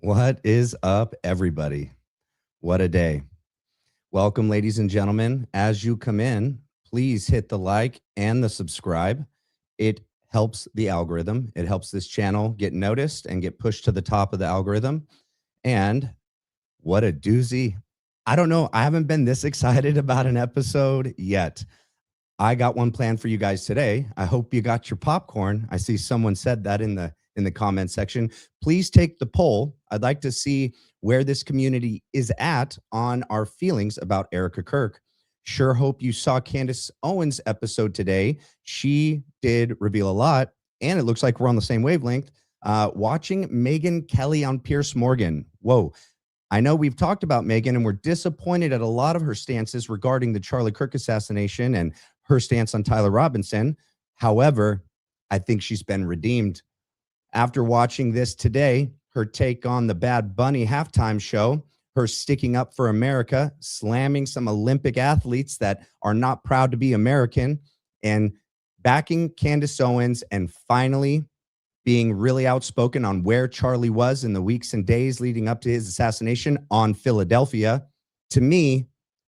What is up, everybody? What a day. Welcome, ladies and gentlemen. As you come in, please hit the like and the subscribe. It helps the algorithm. It helps this channel get noticed and get pushed to the top of the algorithm. And what a doozy. I don't know. I haven't been this excited about an episode yet. I got one planned for you guys today. I hope you got your popcorn. I see someone said that in the comment section. Please take the poll. I'd like to see where this community is at on our feelings about Erica Kirk. Sure hope you saw Candace Owens' episode today. She did reveal a lot, and it looks like we're on the same wavelength. Watching Megyn Kelly on Piers Morgan. Whoa. I know we've talked about Megyn, and we're disappointed at a lot of her stances regarding the Charlie Kirk assassination and her stance on Tyler Robinson. However, I think she's been redeemed. After watching this today, her take on the Bad Bunny halftime show, her sticking up for America, slamming some Olympic athletes that are not proud to be American, and backing Candace Owens, and finally being really outspoken on where Charlie was in the weeks and days leading up to his assassination on Philadelphia. To me,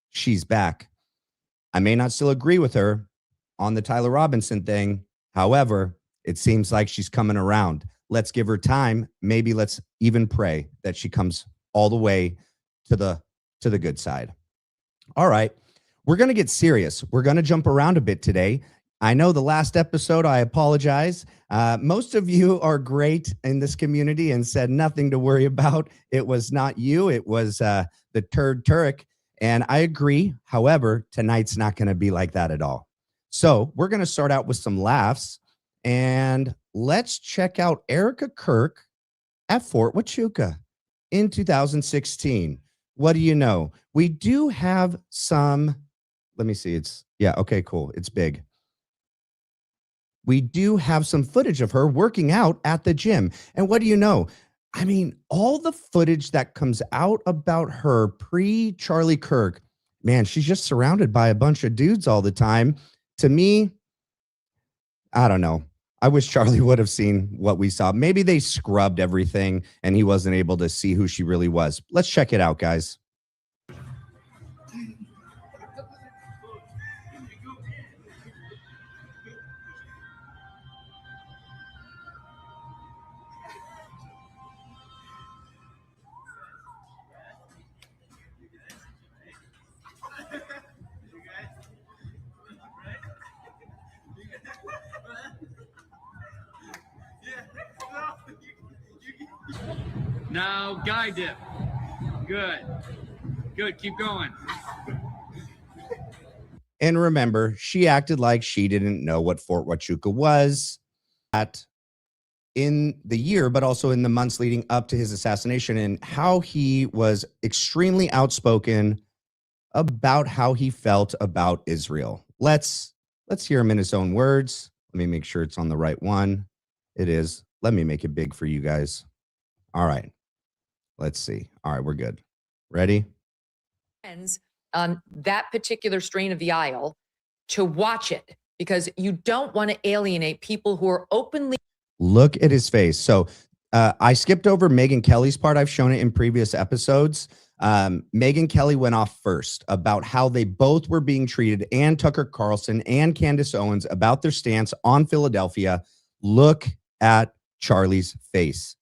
she's back. I may not still agree with her on the Tyler Robinson thing. However, it seems like she's coming around. Let's give her time. Maybe let's even pray that she comes all the way to the good side. All right. We're going to get serious. We're going to jump around a bit today. I know the last episode, I apologize. Most of you are great in this community and said nothing to worry about. It was not you. It was the turd Turek. And I agree. However, tonight's not going to be like that at all. So we're going to start out with some laughs. And let's check out Erica Kirk at Fort Huachuca in 2016. What do you know? We do have some, let me see. Okay, cool. It's big. We do have some footage of her working out at the gym. And what do you know? I mean, all the footage that comes out about her pre-Charlie Kirk, man, she's just surrounded by a bunch of dudes all the time. To me, I don't know. I wish Charlie would have seen what we saw. Maybe they scrubbed everything and he wasn't able to see who she really was. Let's check it out, guys. Now, guy dip. Good. Good. Keep going. And remember, she acted like she didn't know what Fort Huachuca was in the year, but also in the months leading up to his assassination, and how he was extremely outspoken about how he felt about Israel. Let's hear him in his own words. Let me make sure it's on the right one. It is. Let me make it big for you guys. All right. Let's see. All right, we're good. Ready? On that particular strain of the aisle to watch it, because you don't want to alienate people who are openly. Look at his face. So I skipped over Megyn Kelly's part. I've shown it in previous episodes. Megyn Kelly went off first about how they both were being treated, and Tucker Carlson and Candace Owens, about their stance on Philadelphia. Look at Charlie's face.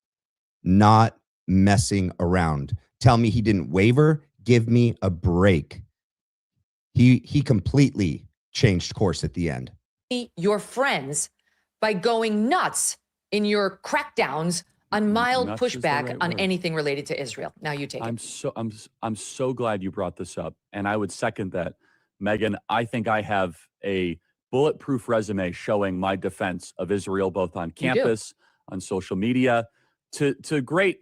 Not messing around. Tell me he didn't waver. Give me a break. He completely changed course at the end. Your friends by going nuts in your crackdowns on mild pushback on anything related to Israel. Now you take it. I'm so glad you brought this up, and I would second that, Megyn. I think I have a bulletproof resume showing my defense of Israel, both on campus, on social media, to great,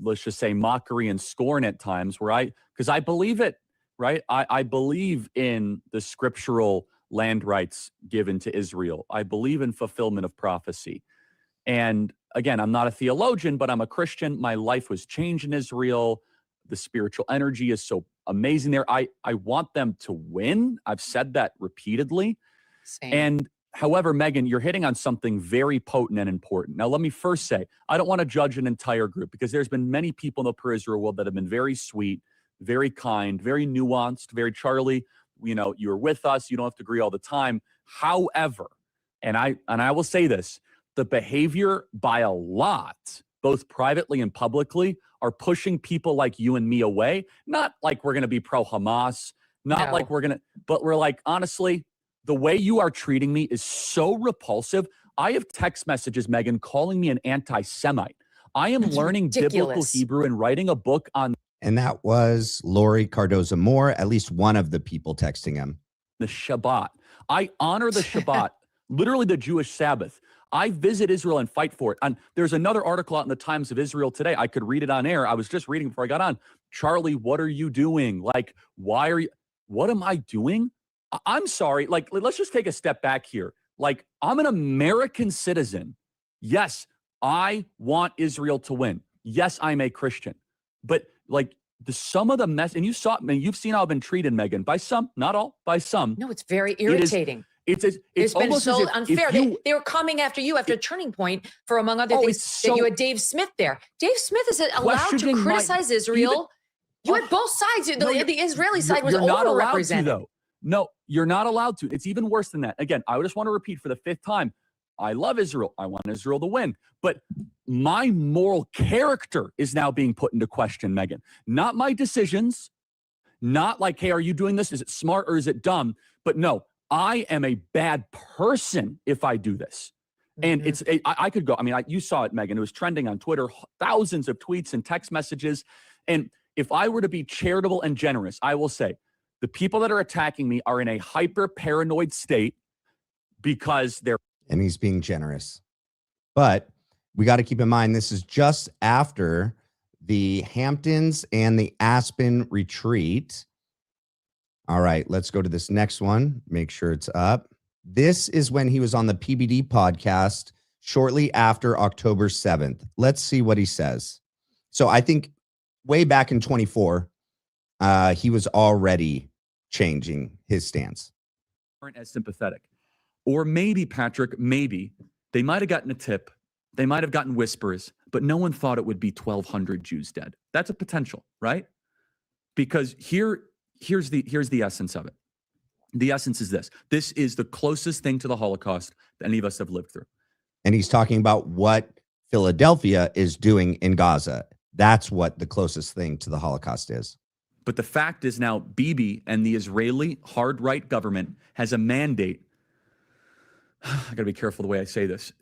let's just say mockery and scorn at times, because I believe it, right? I believe in the scriptural land rights given to Israel. I believe in fulfillment of prophecy. And again, I'm not a theologian, but I'm a Christian. My life was changed in Israel. The spiritual energy is so amazing there. I want them to win. I've said that repeatedly. Same. And However, Megan, you're hitting on something very potent and important. Now, let me first say, I don't want to judge an entire group because there's been many people in the pro-Israel world that have been very sweet, very kind, very nuanced, very Charlie. You know, you're with us. You don't have to agree all the time. However, and I will say this, the behavior by a lot, both privately and publicly, are pushing people like you and me away. Not like we're going to be pro-Hamas, not like we're going to, but we're like, honestly, the way you are treating me is so repulsive. I have text messages, Megan, calling me an anti-Semite. I am learning biblical Hebrew and writing a book on. And that was Lori Cardoza Moore, at least one of the people texting him. The Shabbat. I honor the Shabbat, literally the Jewish Sabbath. I visit Israel and fight for it. And there's another article out in the Times of Israel today. I could read it on air. I was just reading before I got on. Charlie, what are you doing? Like, what am I doing? I'm sorry. Like, let's just take a step back here. Like, I'm an American citizen. Yes, I want Israel to win. Yes, I'm a Christian. But like some of the mess, and you've seen how I've been treated, Megan, by some, not all, by some. No, it's very irritating. It's been so unfair. They were coming after you after Turning Point for, among other things, that you had Dave Smith there. Dave Smith is allowed to criticize Israel. You had both sides. The Israeli side was overrepresented. Though. No, you're not allowed to. It's even worse than that. Again, I just want to repeat for the 5th time. I love Israel. I want Israel to win. But my moral character is now being put into question, Megan. Not my decisions. Not like, hey, are you doing this? Is it smart or is it dumb? But no, I am a bad person if I do this. And I could go. I mean, you saw it, Megan. It was trending on Twitter, thousands of tweets and text messages. And if I were to be charitable and generous, I will say the people that are attacking me are in a hyper paranoid state because they're. And he's being generous. But we got to keep in mind, this is just after the Hamptons and the Aspen retreat. All right, let's go to this next one. Make sure it's up. This is when he was on the PBD podcast shortly after October 7th. Let's see what he says. So I think way back in 24, he was already changing his stance. Aren't as sympathetic. Or maybe, Patrick, maybe they might have gotten a tip. They might have gotten whispers, but no one thought it would be 1,200 Jews dead. That's a potential, right? Because here's the essence of it. The essence is this. This is the closest thing to the Holocaust that any of us have lived through. And he's talking about what Philadelphia is doing in Gaza. That's what the closest thing to the Holocaust is. But the fact is now Bibi and the Israeli hard right government has a mandate. I got to be careful the way I say this.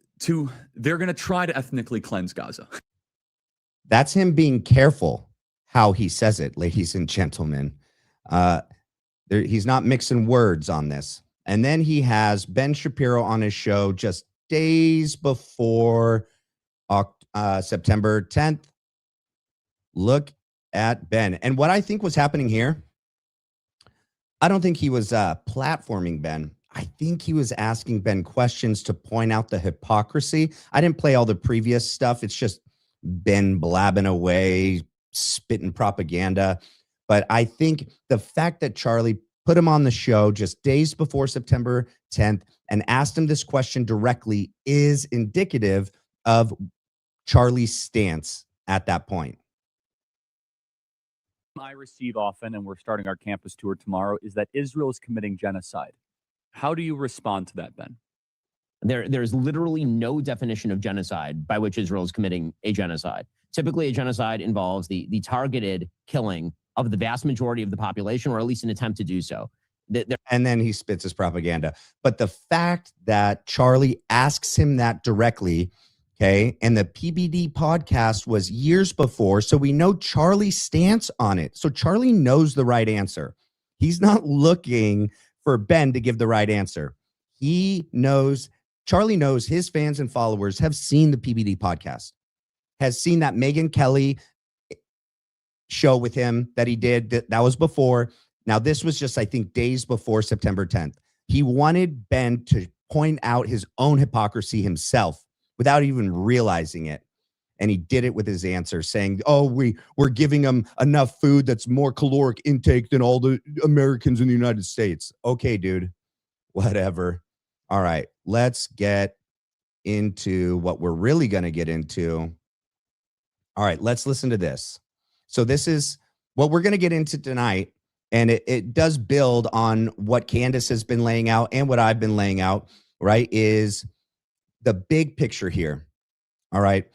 They're going to try to ethnically cleanse Gaza. That's him being careful how he says it, ladies and gentlemen. He's not mixing words on this. And then he has Ben Shapiro on his show just days before September 10th. Look at Ben. And what I think was happening here, I don't think he was platforming Ben. I think he was asking Ben questions to point out the hypocrisy. I didn't play all the previous stuff. It's just Ben blabbing away, spitting propaganda. But I think the fact that Charlie put him on the show just days before September 10th and asked him this question directly is indicative of Charlie's stance at that point. I receive often, and we're starting our campus tour tomorrow, is that Israel is committing genocide. How do you respond to that, Ben? There's literally no definition of genocide by which Israel is committing a genocide. Typically, a genocide involves the targeted killing of the vast majority of the population, or at least an attempt to do so. And then he spits his propaganda. But the fact that Charlie asks him that directly, okay, and the PBD podcast was years before, so we know Charlie's stance on it. So Charlie knows the right answer. He's not looking for Ben to give the right answer. Charlie knows his fans and followers have seen the PBD podcast, has seen that Megyn Kelly show with him that he did. That was before. Now, this was just, I think, days before September 10th. He wanted Ben to point out his own hypocrisy himself without even realizing it. And he did it with his answer saying, oh, we're giving them enough food that's more caloric intake than all the Americans in the United States. Okay, dude, whatever. All right, let's get into what we're really going to get into. All right, let's listen to this. So this is what we're going to get into tonight, and it does build on what Candace has been laying out and what I've been laying out, right, is the big picture here. All right,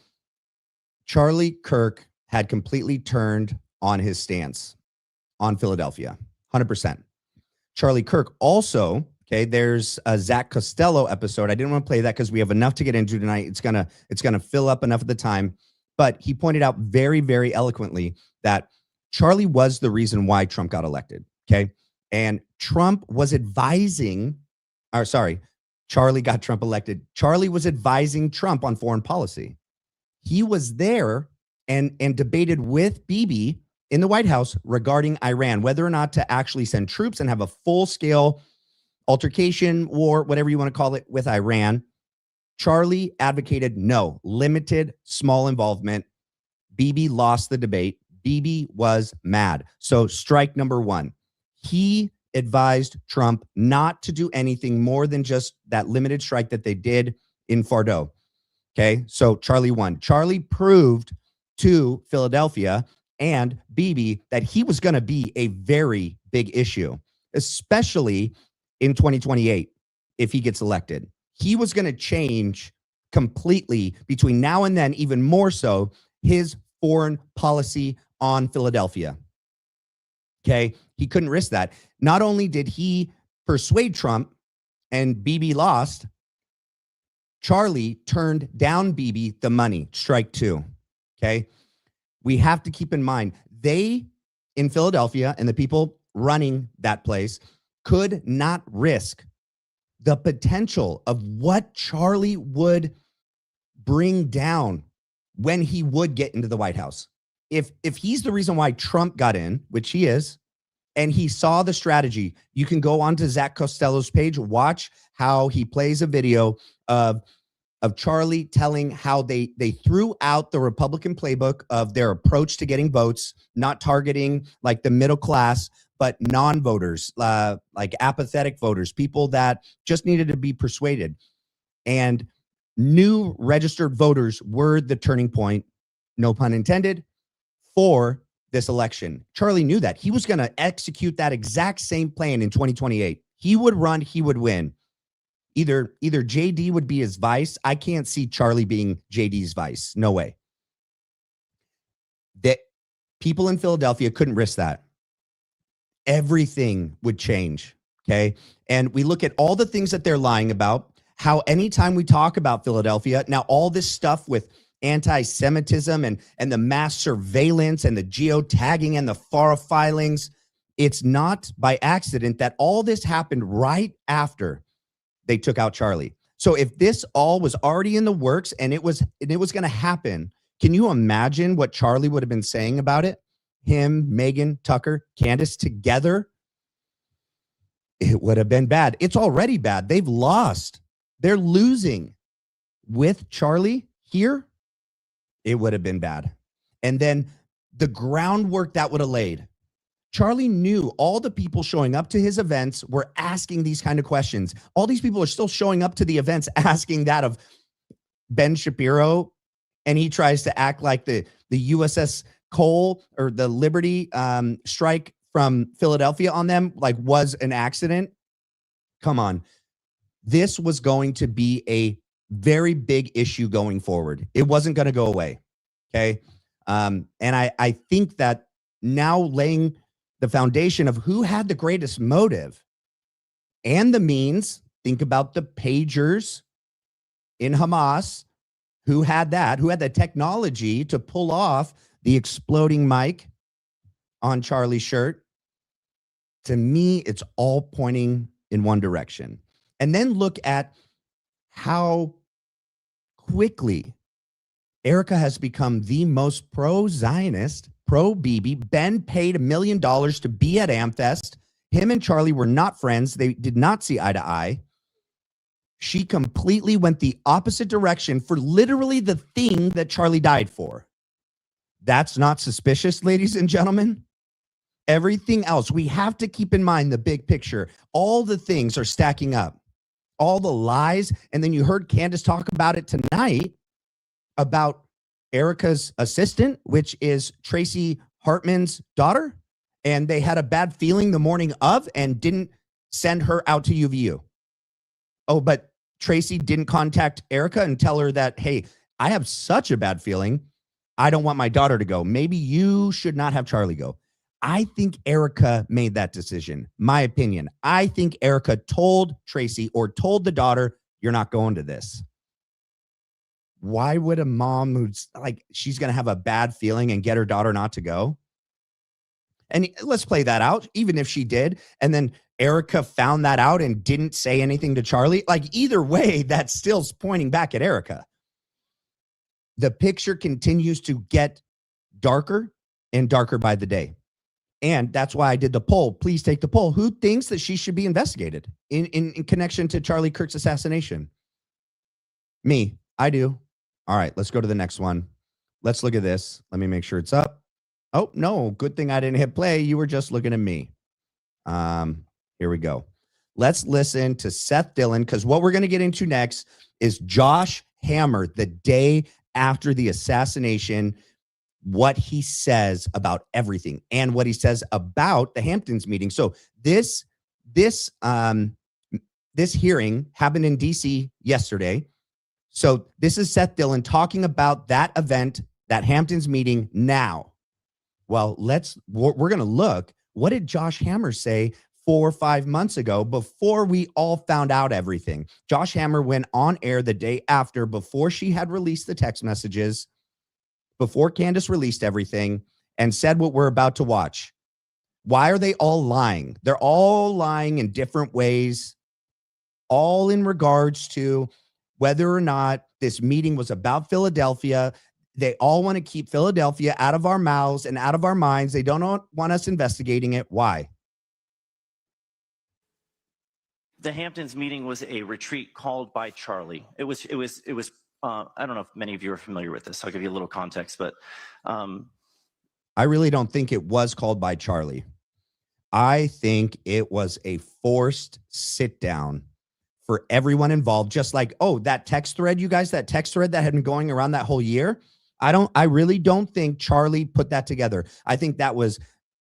Charlie Kirk had completely turned on his stance on Philadelphia, 100%. Charlie Kirk also, okay, there's a Zach Costello episode. I didn't want to play that because we have enough to get into tonight. It's gonna fill up enough of the time. But he pointed out very, very eloquently that Charlie was the reason why Trump got elected, okay? And Trump was advising, or sorry, Charlie got Trump elected. Charlie was advising Trump on foreign policy. He was there and debated with Bibi in the White House regarding Iran, whether or not to actually send troops and have a full-scale altercation, war, whatever you want to call it, with Iran. Charlie advocated no, limited, small involvement. Bibi lost the debate. Bibi was mad. So strike number one. He advised Trump not to do anything more than just that limited strike that they did in Fardeau. Okay, so Charlie won. Charlie proved to Philadelphia and Bibi that he was going to be a very big issue, especially in 2028 if he gets elected. He was going to change completely between now and then, even more so, his foreign policy on Philadelphia. Okay, he couldn't risk that. Not only did he persuade Trump and Bibi lost, Charlie turned down Bibi the money, strike two. Okay, we have to keep in mind, they in Philadelphia and the people running that place could not risk the potential of what Charlie would bring down when he would get into the White House. If he's the reason why Trump got in, which he is, and he saw the strategy, you can go onto Zach Costello's page, watch how he plays a video of Charlie telling how they threw out the Republican playbook of their approach to getting votes, not targeting like the middle class, but non-voters, like apathetic voters, people that just needed to be persuaded. And new registered voters were the turning point, no pun intended, for this election. Charlie knew that. He was going to execute that exact same plan in 2028. He would run, he would win. Either JD would be his vice. I can't see Charlie being JD's vice. No way. That people in Philadelphia couldn't risk that. Everything would change. Okay. And we look at all the things that they're lying about, how anytime we talk about Philadelphia, now all this stuff with anti-Semitism and the mass surveillance and the geotagging and the FARA filings, it's not by accident that all this happened right after they took out Charlie. So if this all was already in the works and it was going to happen, can you imagine what Charlie would have been saying about it? Him, Meghan, Tucker, Candace together, it would have been bad. It's already bad. They've lost. They're losing. With Charlie here, it would have been bad. And then the groundwork that would have laid. Charlie knew all the people showing up to his events were asking these kind of questions. All these people are still showing up to the events asking that of Ben Shapiro, and he tries to act like the USS Cole or the Liberty strike from Philadelphia on them like was an accident. Come on. This was going to be a very big issue going forward. It wasn't going to go away. Okay. And I think that now laying the foundation of who had the greatest motive and the means, think about the pagers in Hamas, who had the technology to pull off the exploding mic on Charlie's shirt. To me, it's all pointing in one direction. And then look at how quickly Erica has become the most pro-Zionist, pro-Bibi. Ben paid $1 million to be at AmFest. Him and Charlie were not friends. They did not see eye to eye. She completely went the opposite direction for literally the thing that Charlie died for. That's not suspicious, ladies and gentlemen. Everything else, we have to keep in mind the big picture. All the things are stacking up. all the lies. And then you heard Candace talk about it tonight about Erica's assistant, which is Tracy Hartman's daughter. And they had a bad feeling the morning of and didn't send her out to UVU. Oh, but Tracy didn't contact Erica and tell her that, hey, I have such a bad feeling. I don't want my daughter to go. Maybe you should not have Charlie go. I think Erica made that decision. My opinion. I think Erica told Tracy or told the daughter, you're not going to this. Why would a mom who's like, she's going to have a bad feeling and get her daughter not to go? And let's play that out, even if she did. And then Erica found that out and didn't say anything to Charlie. Like either way, that's still pointing back at Erica. The picture continues to get darker and darker by the day. And that's why I did the poll. Please take the poll. Who thinks that she should be investigated in connection to Charlie Kirk's assassination? Me. I do. All right, let's go to the next one. Let's look at this. Let me make sure it's up. Oh, no. Good thing I didn't hit play. You were just looking at me. Here we go. Let's listen to Seth Dillon, because what we're going to get into next is Josh Hammer, the day after the assassination, what he says about everything and what he says about the Hamptons meeting. So this hearing happened in DC yesterday. So this is Seth Dillon talking about that event, that Hamptons meeting now. Well, we're going to look. What did Josh Hammer say 4 or 5 months ago before we all found out everything? Josh Hammer went on air the day after, before she had released the text messages, before Candace released everything, and said what we're about to watch. Why are they all lying? They're all lying in different ways, all in regards to whether or not this meeting was about Philadelphia. They all want to keep Philadelphia out of our mouths and out of our minds. They don't want us investigating it. Why? The Hamptons meeting was a retreat called by Charlie. It was. I don't know if many of you are familiar with this. I'll give you a little context, but I really don't think it was called by Charlie. I think it was a forced sit down for everyone involved. Just like, oh, that text thread, you guys, that text thread that had been going around that whole year. I really don't think Charlie put that together. I think that was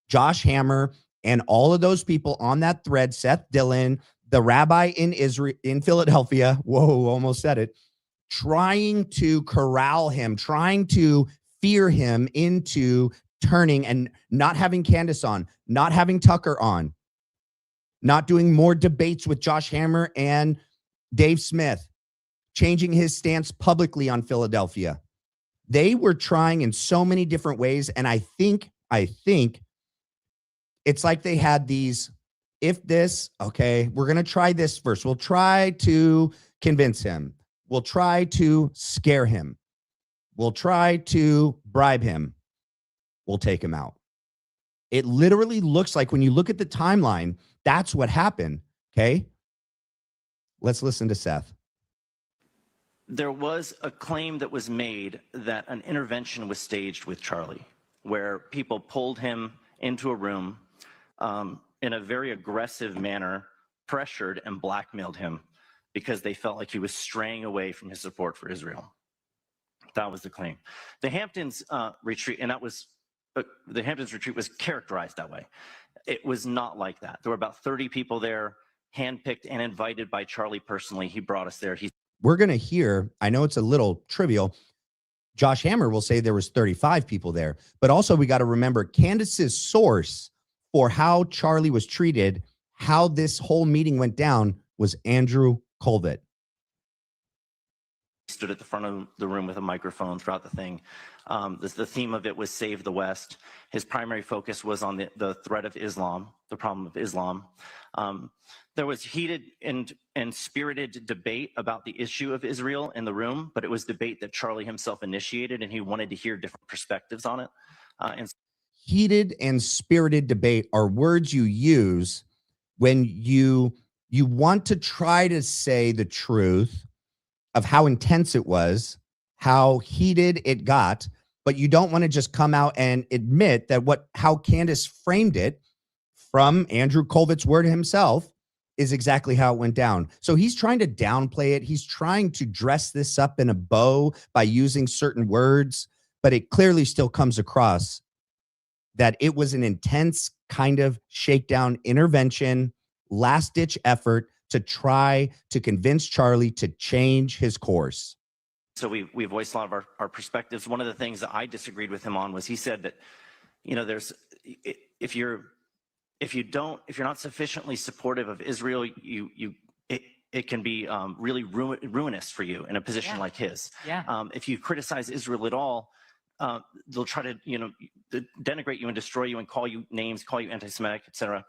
Josh Hammer and all of those people on that thread, Seth Dillon, the rabbi in Philadelphia. Whoa, almost said it. Trying to corral him, trying to fear him into turning and not having Candace on, not having Tucker on, not doing more debates with Josh Hammer and Dave Smith, changing his stance publicly on Philadelphia. They were trying in so many different ways. And I think it's like they had these, okay, we're going to try this first. We'll try to convince him. We'll try to scare him. We'll try to bribe him. We'll take him out. It literally looks like, when you look at the timeline, that's what happened. Okay. Let's listen to Seth. There was a claim that was made that an intervention was staged with Charlie, where people pulled him into a room in a very aggressive manner, pressured and blackmailed him because they felt like he was straying away from his support for Israel. That was the claim. The Hamptons retreat, and the Hamptons retreat was characterized that way. It was not like that. There were about 30 people there, handpicked and invited by Charlie personally. He brought us there. We're going to hear, I know it's a little trivial, Josh Hammer will say there was 35 people there, but also we got to remember Candace's source for how Charlie was treated, how this whole meeting went down, was Andrew Colvett. He stood at the front of the room with a microphone throughout the thing. The theme of it was Save the West. His primary focus was on the threat of Islam, the problem of Islam. There was heated and spirited debate about the issue of Israel in the room, but it was debate that Charlie himself initiated, and he wanted to hear different perspectives on it. Heated and spirited debate are words you use when you want to try to say the truth of how intense it was, how heated it got, but you don't want to just come out and admit that how Candace framed it, from Andrew Colvett's word himself, is exactly how it went down. So he's trying to downplay it. He's trying to dress this up in a bow by using certain words, but it clearly still comes across that it was an intense kind of shakedown intervention, last ditch effort to try to convince Charlie to change his course. So we voiced a lot of our perspectives. One of the things that I disagreed with him on was he said that, you know, if you're not sufficiently supportive of Israel, it can be really ruinous for you in a position like his. Yeah. If you criticize Israel at all, they'll try to, you know, denigrate you and destroy you and call you names, call you anti-Semitic, etc.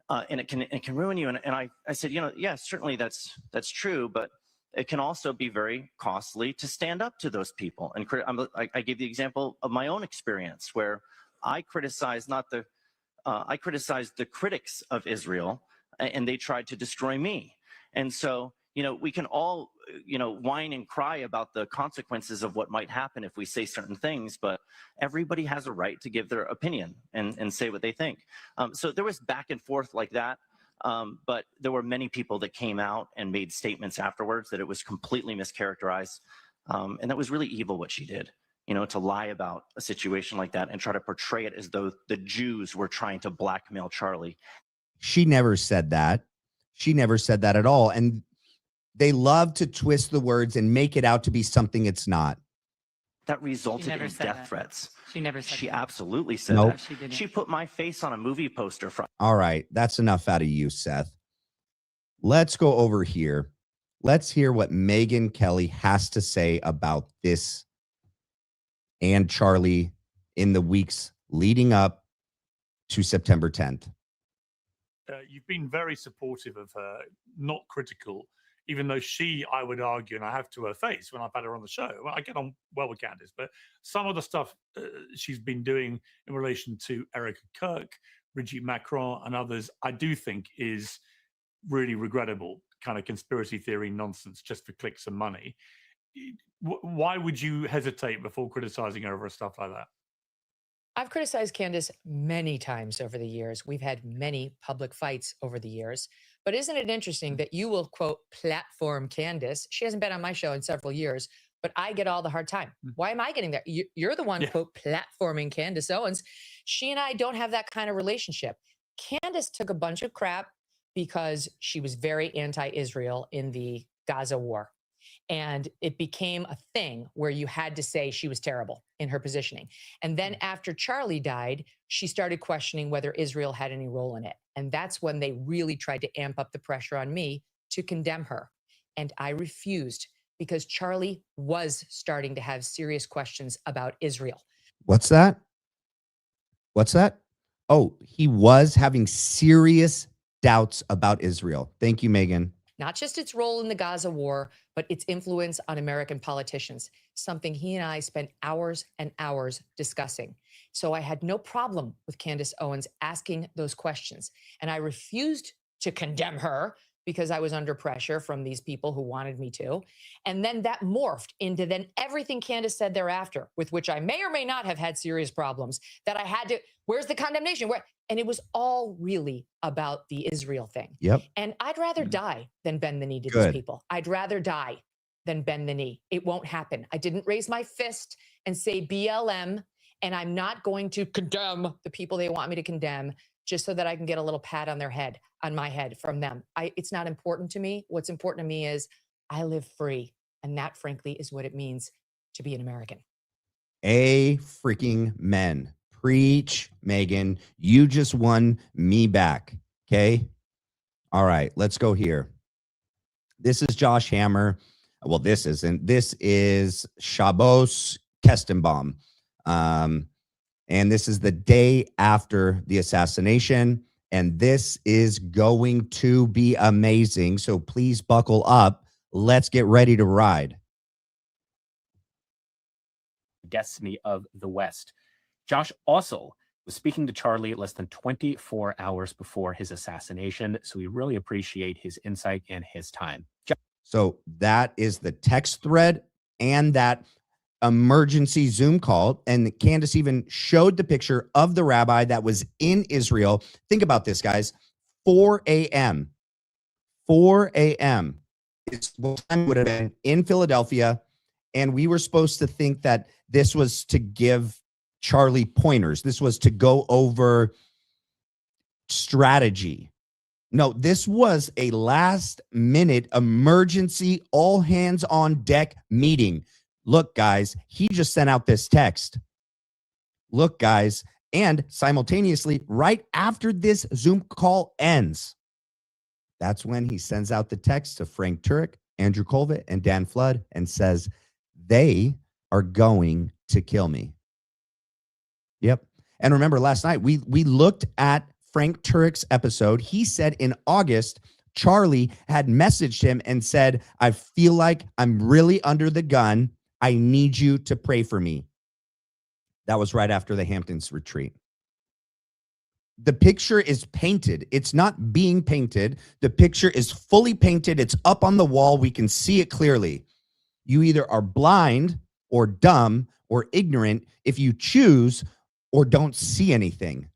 And it can ruin you. And I said, you know, yeah, certainly that's true, but it can also be very costly to stand up to those people. And I gave the example of my own experience where I criticized I criticized the critics of Israel, and they tried to destroy me. And so, you know, we can all, you know, whine and cry about the consequences of what might happen if we say certain things, but everybody has a right to give their opinion and say what they think. So there was back and forth like that. But there were many people that came out and made statements afterwards that it was completely mischaracterized. And that was really evil what she did, you know, to lie about a situation like that and try to portray it as though the Jews were trying to blackmail Charlie. She never said that. She never said that at all. And they love to twist the words and make it out to be something it's not. That resulted in death threats. She never said She that. absolutely said Nope. that. She didn't. She put my face on a movie poster from. All right, that's enough out of you, Seth. Let's go over here. Let's hear what Megyn Kelly has to say about this and Charlie in the weeks leading up to September 10th. You've been very supportive of her, not critical, even though she, I would argue, and I have to her face when I've had her on the show, well, I get on well with Candace, but some of the stuff she's been doing in relation to Erica Kirk, Brigitte Macron, and others, I do think is really regrettable, kind of conspiracy theory nonsense just for clicks and money. Why would you hesitate before criticizing her over stuff like that? I've criticized Candace many times over the years. We've had many public fights over the years. But isn't it interesting that you will, quote, platform Candace? She hasn't been on my show in several years, but I get all the hard time. Why am I getting that? You're the one, quote, platforming Candace Owens. She and I don't have that kind of relationship. Candace took a bunch of crap because she was very anti-Israel in the Gaza war. And it became a thing where you had to say she was terrible in her positioning. And then after Charlie died, she started questioning whether Israel had any role in it. And that's when they really tried to amp up the pressure on me to condemn her. And I refused because Charlie was starting to have serious questions about Israel. What's that? What's that? Oh, he was having serious doubts about Israel. Thank you, Megyn. Not just its role in the Gaza war, but its influence on American politicians, something he and I spent hours and hours discussing. So I had no problem with Candace Owens asking those questions. And I refused to condemn her because I was under pressure from these people who wanted me to. And then that morphed into then everything Candace said thereafter, with which I may or may not have had serious problems, that I had to, where's the condemnation? And it was all really about the Israel thing. Yep. And I'd rather die than bend the knee to these people. I'd rather die than bend the knee. It won't happen. I didn't raise my fist and say BLM, and I'm not going to condemn the people they want me to condemn just so that I can get a little pat on my head from them. It's not important to me. What's important to me is I live free. And that, frankly, is what it means to be an American. A freaking men. Preach, Megyn. You just won me back. Okay. All right, let's go here. This is Josh Hammer. Well, this isn't. This is Shabbos Kestenbaum. And this is the day after the assassination. And this is going to be amazing. So please buckle up. Let's get ready to ride. Destiny of the West. Josh also was speaking to Charlie less than 24 hours before his assassination. So we really appreciate his insight and his time. So that is the text thread and that emergency Zoom call. And Candace even showed the picture of the rabbi that was in Israel. Think about this, guys. 4 a.m. 4 a.m. It's what time would have been in Philadelphia. And we were supposed to think that this was to give Charlie pointers. This was to go over strategy. No, this was a last minute emergency, all hands on deck meeting. Look, guys, he just sent out this text. Look, guys, and simultaneously, right after this Zoom call ends, that's when he sends out the text to Frank Turek, Andrew Colvett, and Dan Flood and says, they are going to kill me. Yep. And remember, last night, we looked at Frank Turek's episode. He said in August, Charlie had messaged him and said, I feel like I'm really under the gun. I need you to pray for me. That was right after the Hamptons retreat. The picture is painted. It's not being painted. The picture is fully painted. It's up on the wall. We can see it clearly. You either are blind or dumb or ignorant if you choose or don't see anything.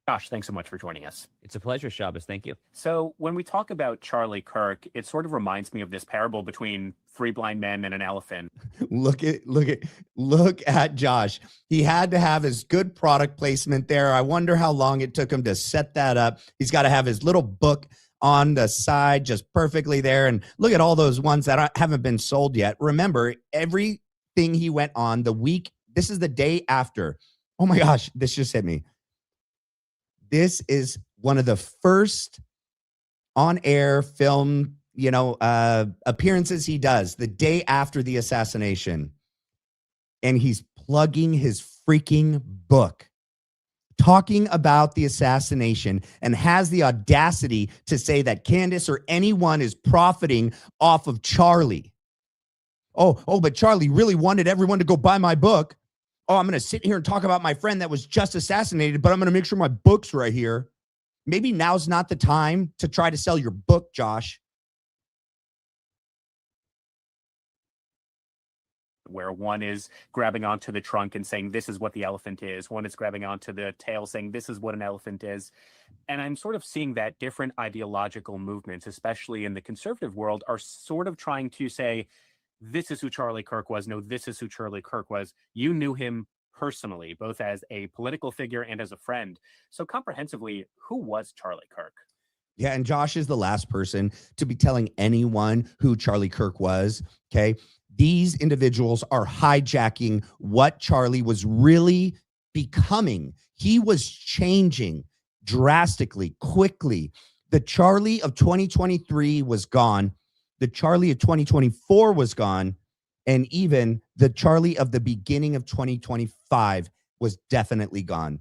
Josh, thanks so much for joining us. It's a pleasure, Shabbos. Thank you. So when we talk about Charlie Kirk, it sort of reminds me of this parable between three blind men and an elephant. Look at Josh. He had to have his good product placement there. I wonder how long it took him to set that up. He's got to have his little book on the side just perfectly there. And look at all those ones that haven't been sold yet. Remember, everything he went on the week, this is the day after. Oh my gosh, this just hit me. This is one of the first on-air film, appearances he does the day after the assassination. And he's plugging his freaking book, talking about the assassination, and has the audacity to say that Candace or anyone is profiting off of Charlie. Oh, but Charlie really wanted everyone to go buy my book. Oh, I'm going to sit here and talk about my friend that was just assassinated, but I'm going to make sure my book's right here. Maybe now's not the time to try to sell your book, Josh. Where one is grabbing onto the trunk and saying, this is what the elephant is. One is grabbing onto the tail saying, this is what an elephant is. And I'm sort of seeing that different ideological movements, especially in the conservative world, are sort of trying to say, this is who Charlie Kirk was. No, this is who Charlie Kirk was. You knew him personally, both as a political figure and as a friend. So comprehensively, who was Charlie Kirk? Yeah, and Josh is the last person to be telling anyone who Charlie Kirk was, okay? These individuals are hijacking what Charlie was really becoming. He was changing drastically, quickly. The Charlie of 2023 was gone. The Charlie of 2024 was gone. And even the Charlie of the beginning of 2025 was definitely gone.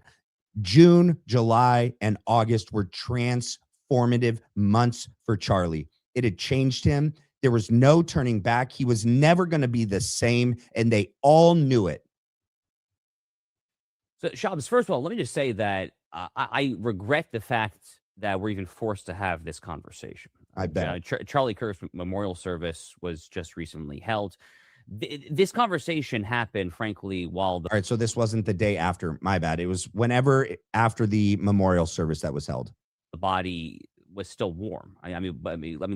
June, July, and August were transformative months for Charlie. It had changed him. There was no turning back. He was never going to be the same, and they all knew it. So, Shabbos, first of all, let me just say that I regret the fact that we're even forced to have this conversation. I bet. Charlie Kirk's memorial service was just recently held. This conversation happened, frankly, while the... All right, so this wasn't the day after. My bad. It was whenever after the memorial service that was held. The body was still warm. I mean,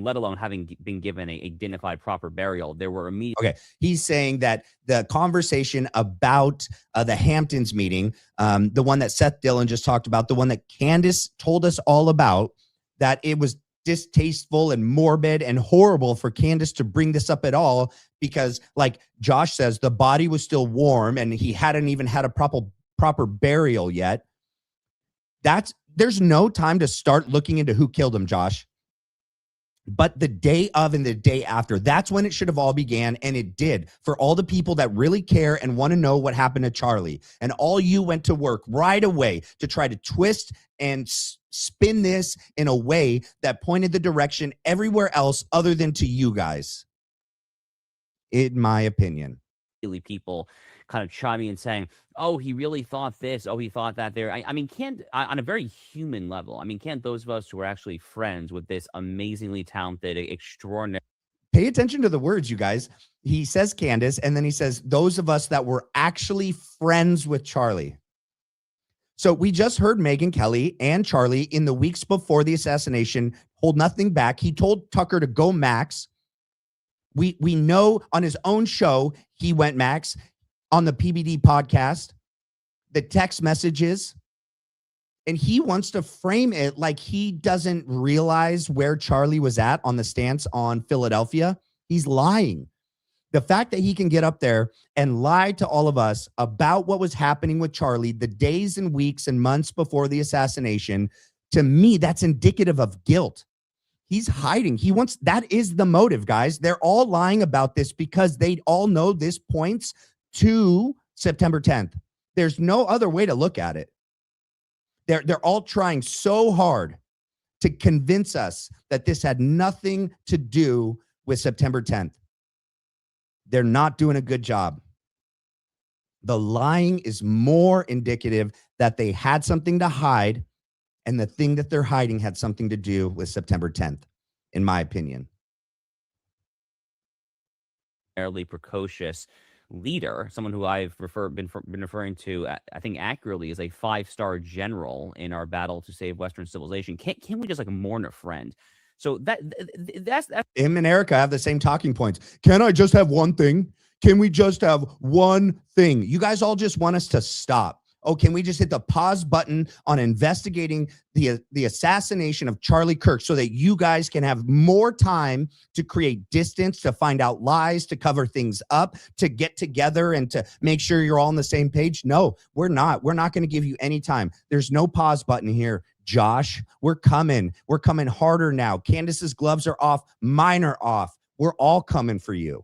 let alone having been given a dignified, proper burial. There were immediate... Okay, he's saying that the conversation about the Hamptons meeting, the one that Seth Dillon just talked about, the one that Candace told us all about, that it was distasteful and morbid and horrible for Candace to bring this up at all because, like Josh says, the body was still warm and he hadn't even had a proper burial yet. There's no time to start looking into who killed him, Josh. But the day of and the day after, that's when it should have all began, and it did. For all the people that really care and want to know what happened to Charlie, and all you went to work right away to try to twist and spin this in a way that pointed the direction everywhere else other than to you guys, in my opinion. People kind of chiming and saying, oh, he really thought this. Oh, he thought that there. I mean, on a very human level, I mean, can't those of us who are actually friends with this amazingly talented, extraordinary... Pay attention to the words, you guys. He says Candace, and then he says, those of us that were actually friends with Charlie. So we just heard Megyn Kelly and Charlie in the weeks before the assassination hold nothing back. He told Tucker to go max. We know on his own show, he went max. On the PBD podcast, the text messages, and he wants to frame it like he doesn't realize where Charlie was at on the stance on Philadelphia. He's lying. The fact that he can get up there and lie to all of us about what was happening with Charlie the days and weeks and months before the assassination, to me, that's indicative of guilt. He's hiding. He wants, that is the motive, guys. They're all lying about this because they all know this points to September 10th. There's no other way to look at it. They're all trying so hard to convince us that this had nothing to do with September 10th. They're not doing a good job. The lying is more indicative that they had something to hide, and the thing that they're hiding had something to do with September 10th, in my opinion. Fairly precocious leader, someone who I've been referring to, I think accurately, as a 5-star general in our battle to save Western civilization. Can we just like mourn a friend? So that's him and Erica have the same talking points. Can I just have one thing? Can we just have one thing? You guys all just want us to stop. Oh, can we just hit the pause button on investigating the assassination of Charlie Kirk so that you guys can have more time to create distance, to find out lies, to cover things up, to get together and to make sure you're all on the same page? No, we're not. We're not going to give you any time. There's no pause button here, Josh. We're coming. We're coming harder now. Candace's gloves are off. Mine are off. We're all coming for you.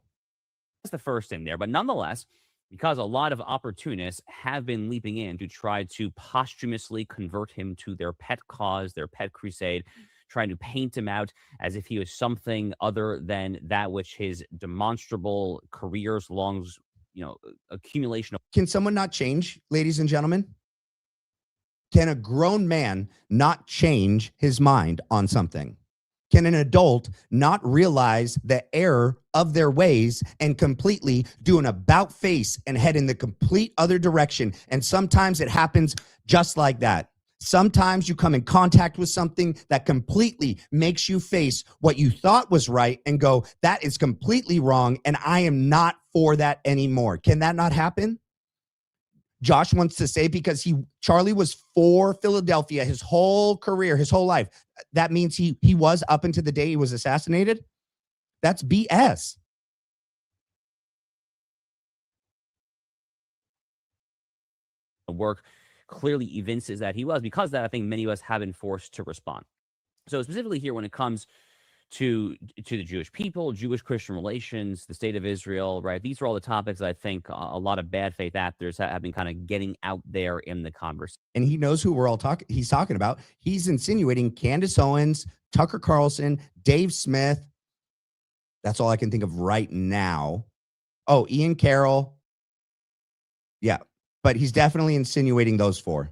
That's the first thing there. But nonetheless, because a lot of opportunists have been leaping in to try to posthumously convert him to their pet cause, their pet crusade, trying to paint him out as if he was something other than that which his demonstrable careers long, accumulation of. Can someone not change, ladies and gentlemen? Can a grown man not change his mind on something? Can an adult not realize the error of their ways and completely do an about face and head in the complete other direction? And sometimes it happens just like that. Sometimes you come in contact with something that completely makes you face what you thought was right and go, that is completely wrong, and I am not for that anymore. Can that not happen? Josh wants to say because Charlie was for Philadelphia his whole career, his whole life. That means he was up until the day he was assassinated. That's BS. The work clearly evinces that he was. Because of that, I think many of us have been forced to respond. So specifically here, when it comes to the Jewish people, Jewish-Christian relations, the state of Israel, right? These are all the topics that I think a lot of bad faith actors have been kind of getting out there in the conversation. And he knows who he's talking about. He's insinuating Candace Owens, Tucker Carlson, Dave Smith. That's all I can think of right now. Oh, Ian Carroll. Yeah, but he's definitely insinuating those four.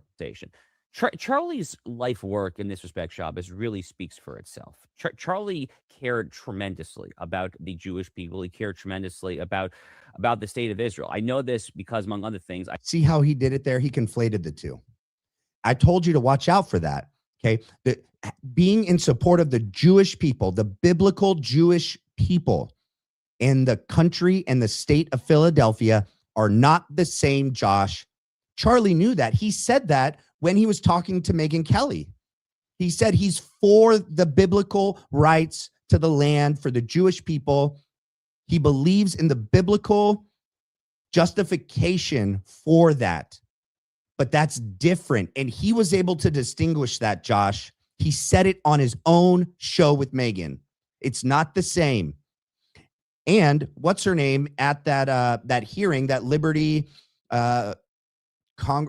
Charlie's life work in this respect, Shabbos, really speaks for itself. Charlie cared tremendously about the Jewish people. He cared tremendously about the state of Israel. I know this because, among other things, I see how he did it there. He conflated the two. I told you to watch out for that. Okay. Being in support of the Jewish people, the biblical Jewish people in the country and the state of Philadelphia are not the same, Josh. Charlie knew that. He said that when he was talking to Megyn Kelly. He said he's for the biblical rights to the land for the Jewish people. He believes in the biblical justification for that. But that's different. And he was able to distinguish that, Josh. He said it on his own show with Megyn. It's not the same. And what's her name at that hearing, that Liberty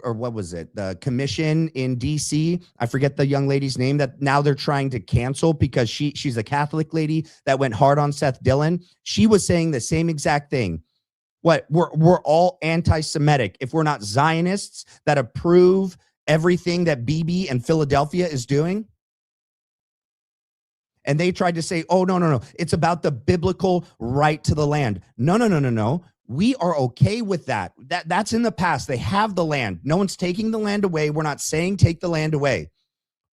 or what was it? The commission in DC. I forget the young lady's name that now they're trying to cancel because she's a Catholic lady that went hard on Seth Dillon. She was saying the same exact thing. What we're all anti-Semitic if we're not Zionists that approve everything that Bibi and Philadelphia is doing. And they tried to say, oh, no. It's about the biblical right to the land. No. We are okay with that. That's in the past. They have the land. No one's taking the land away. We're not saying take the land away.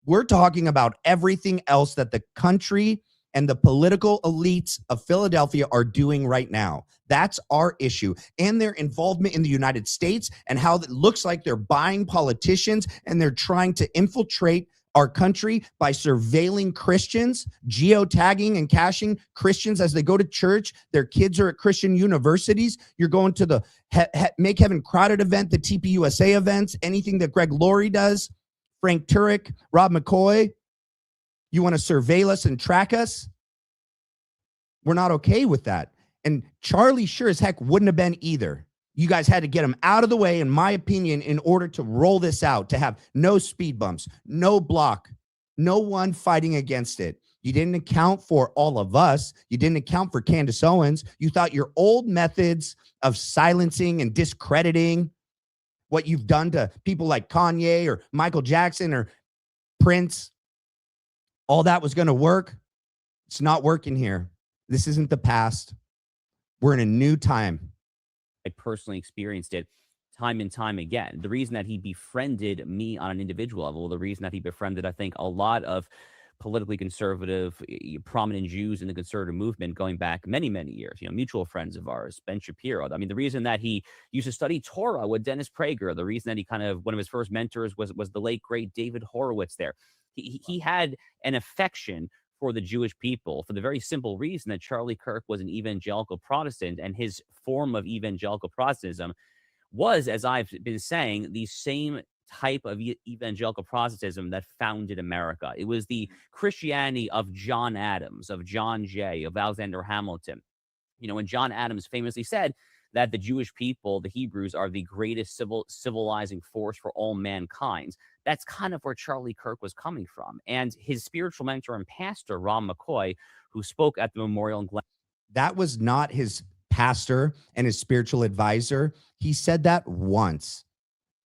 We're talking about everything else that the country and the political elites of Philadelphia are doing right now. That's our issue. And their involvement in the United States and how it looks like they're buying politicians and they're trying to infiltrate our country by surveilling Christians, geotagging and caching Christians as they go to church. Their kids are at Christian universities. You're going to the Make Heaven Crowded event, the TPUSA events, anything that Greg Laurie does, Frank Turek, Rob McCoy. You want to surveil us and track us? We're not okay with that. And Charlie sure as heck wouldn't have been either. You guys had to get him out of the way, in my opinion, in order to roll this out, to have no speed bumps, no block, no one fighting against it. You didn't account for all of us. You didn't account for Candace Owens. You thought your old methods of silencing and discrediting what you've done to people like Kanye or Michael Jackson or Prince, all that was going to work. It's not working here. This isn't the past. We're in a new time. I personally experienced it time and time again. The reason that he befriended me on an individual level, the reason that he befriended, I think, a lot of politically conservative, prominent Jews in the conservative movement going back many, many years, mutual friends of ours, Ben Shapiro. I mean, the reason that he used to study Torah with Dennis Prager, the reason that he one of his first mentors was the late, great David Horowitz there. He had an affection for the Jewish people for the very simple reason that Charlie Kirk was an evangelical Protestant, and his form of evangelical Protestantism was, as I've been saying, the same type of evangelical Protestantism that founded America. It was the Christianity of John Adams, of John Jay, of Alexander Hamilton. When John Adams famously said that the Jewish people, the Hebrews, are the greatest civilizing force for all mankind. That's kind of where Charlie Kirk was coming from. And his spiritual mentor and pastor, Ron McCoy, who spoke at the memorial in Glen. That was not his pastor and his spiritual advisor. He said that once.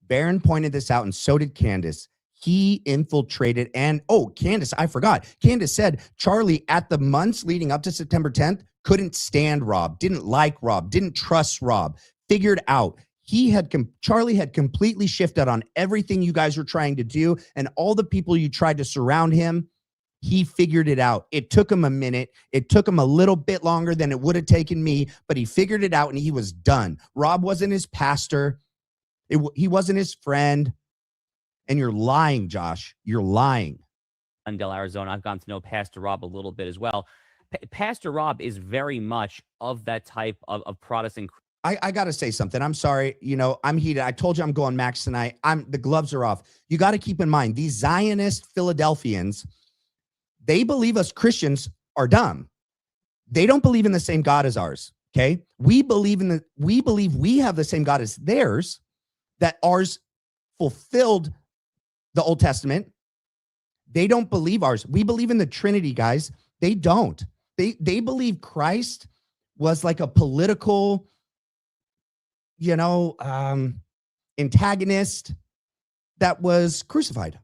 Barron pointed this out, and so did Candace. He infiltrated, and Candace, I forgot. Candace said Charlie, at the months leading up to September 10th, couldn't stand Rob, didn't like Rob, didn't trust Rob, figured out. Charlie had completely shifted on everything you guys were trying to do, and all the people you tried to surround him. He figured it out. It took him a minute. It took him a little bit longer than it would have taken me, but he figured it out and he was done. Rob wasn't his pastor. He wasn't his friend. And you're lying, Josh. You're lying. Glendale, Arizona. I've gotten to know Pastor Rob a little bit as well. Pastor Rob is very much of that type of Protestant. I got to say something. I'm sorry. I'm heated. I told you I'm going Max tonight. The gloves are off. You got to keep in mind, these Zionist Philadelphians, they believe us Christians are dumb. They don't believe in the same God as ours. Okay. We believe we have the same God as theirs, that ours fulfilled the Old Testament. They don't believe ours. We believe in the Trinity, guys. They don't. They believe Christ was like a political, antagonist that was crucified.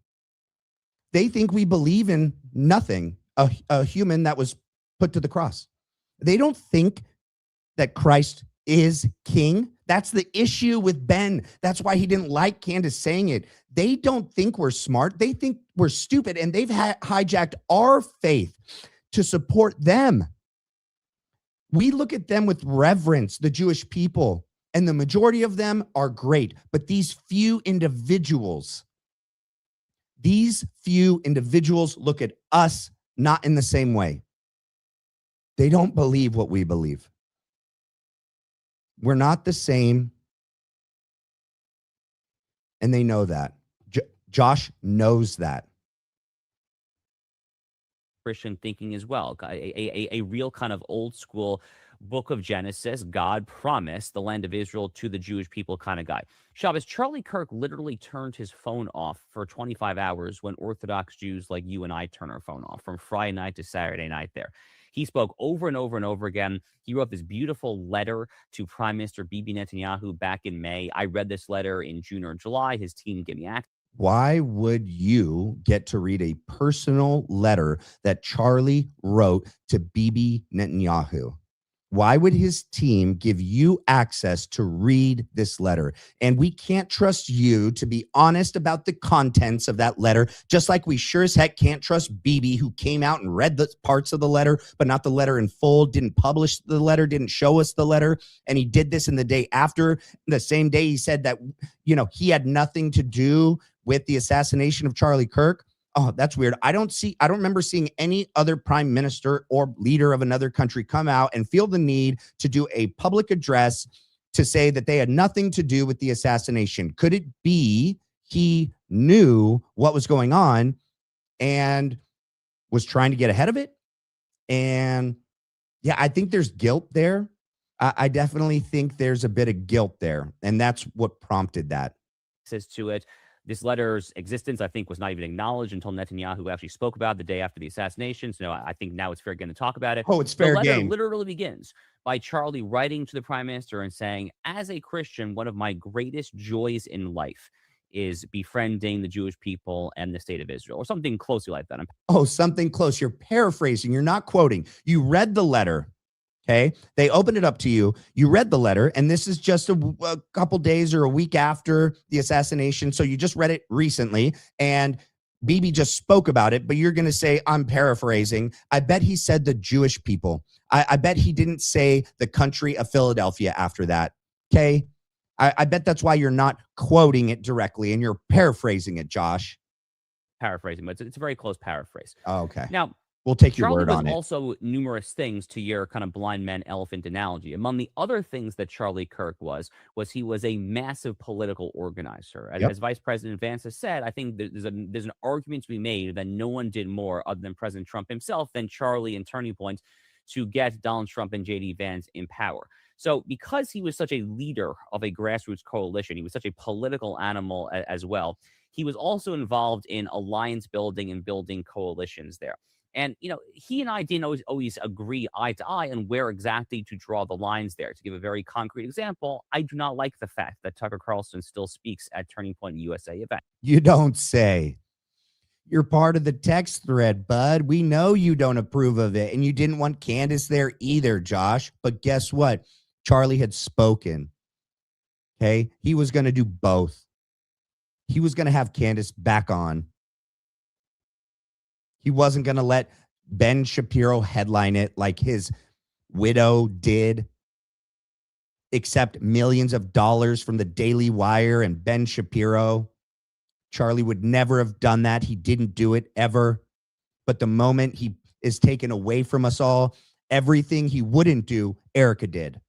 They think we believe in nothing, a human that was put to the cross. They don't think that Christ is king. That's the issue with Ben. That's why he didn't like Candace saying it. They don't think we're smart. They think we're stupid, and they've hijacked our faith to support them. We look at them with reverence, the Jewish people, and the majority of them are great. But these few individuals look at us not in the same way. They don't believe what we believe. We're not the same. And they know that. Josh knows that. Christian thinking as well. A real kind of old school book of Genesis, God promised the land of Israel to the Jewish people kind of guy. Shabbos, Charlie Kirk literally turned his phone off for 25 hours when Orthodox Jews like you and I turn our phone off, from Friday night to Saturday night there. He spoke over and over and over again. He wrote this beautiful letter to Prime Minister Bibi Netanyahu back in May. I read this letter in June or July. His team gave me access. Why would you get to read a personal letter that Charlie wrote to Bibi Netanyahu? Why would his team give you access to read this letter? And we can't trust you to be honest about the contents of that letter, just like we sure as heck can't trust Bibi, who came out and read the parts of the letter, but not the letter in full, didn't publish the letter, didn't show us the letter. And he did this in the day after. The same day he said that, he had nothing to do with the assassination of Charlie Kirk. Oh, that's weird. I don't remember seeing any other prime minister or leader of another country come out and feel the need to do a public address to say that they had nothing to do with the assassination. Could it be he knew what was going on and was trying to get ahead of it? And yeah, I think there's guilt there. I definitely think there's a bit of guilt there. And that's what prompted that. Says to it. This letter's existence, I think, was not even acknowledged until Netanyahu actually spoke about it the day after the assassination. So I think now it's fair game to talk about it. Oh, it's fair game. The letter literally begins by Charlie writing to the prime minister and saying, as a Christian, one of my greatest joys in life is befriending the Jewish people and the state of Israel, or something closely like that. Oh, something close. You're paraphrasing. You're not quoting. You read the letter. Okay. They opened it up to you. You read the letter, and this is just a couple days or a week after the assassination. So you just read it recently, and Bibi just spoke about it, but you're going to say, I'm paraphrasing. I bet he said the Jewish people. I bet he didn't say the country of Philadelphia after that. Okay. I bet that's why you're not quoting it directly and you're paraphrasing it, Josh. Paraphrasing, but it's a very close paraphrase. Oh, okay. Now, we'll take your Charlie word on it. Also numerous things to your kind of blind man elephant analogy. Among the other things that Charlie Kirk was he was a massive political organizer. As Vice President Vance has said, I think there's an argument to be made that no one did more other than President Trump himself than Charlie and Turning Point to get Donald Trump and J.D. Vance in power. So because he was such a leader of a grassroots coalition, he was such a political animal as well, he was also involved in alliance building and building coalitions there. And, he and I didn't always agree eye to eye on where exactly to draw the lines there. To give a very concrete example, I do not like the fact that Tucker Carlson still speaks at Turning Point USA event. You don't say. You're part of the text thread, bud. We know you don't approve of it, and you didn't want Candace there either, Josh. But guess what? Charlie had spoken. Okay? He was going to do both. He was going to have Candace back on. He wasn't going to let Ben Shapiro headline it like his widow did, accept millions of dollars from the Daily Wire and Ben Shapiro. Charlie would never have done that. He didn't do it ever. But the moment he is taken away from us all, everything he wouldn't do, Erica did.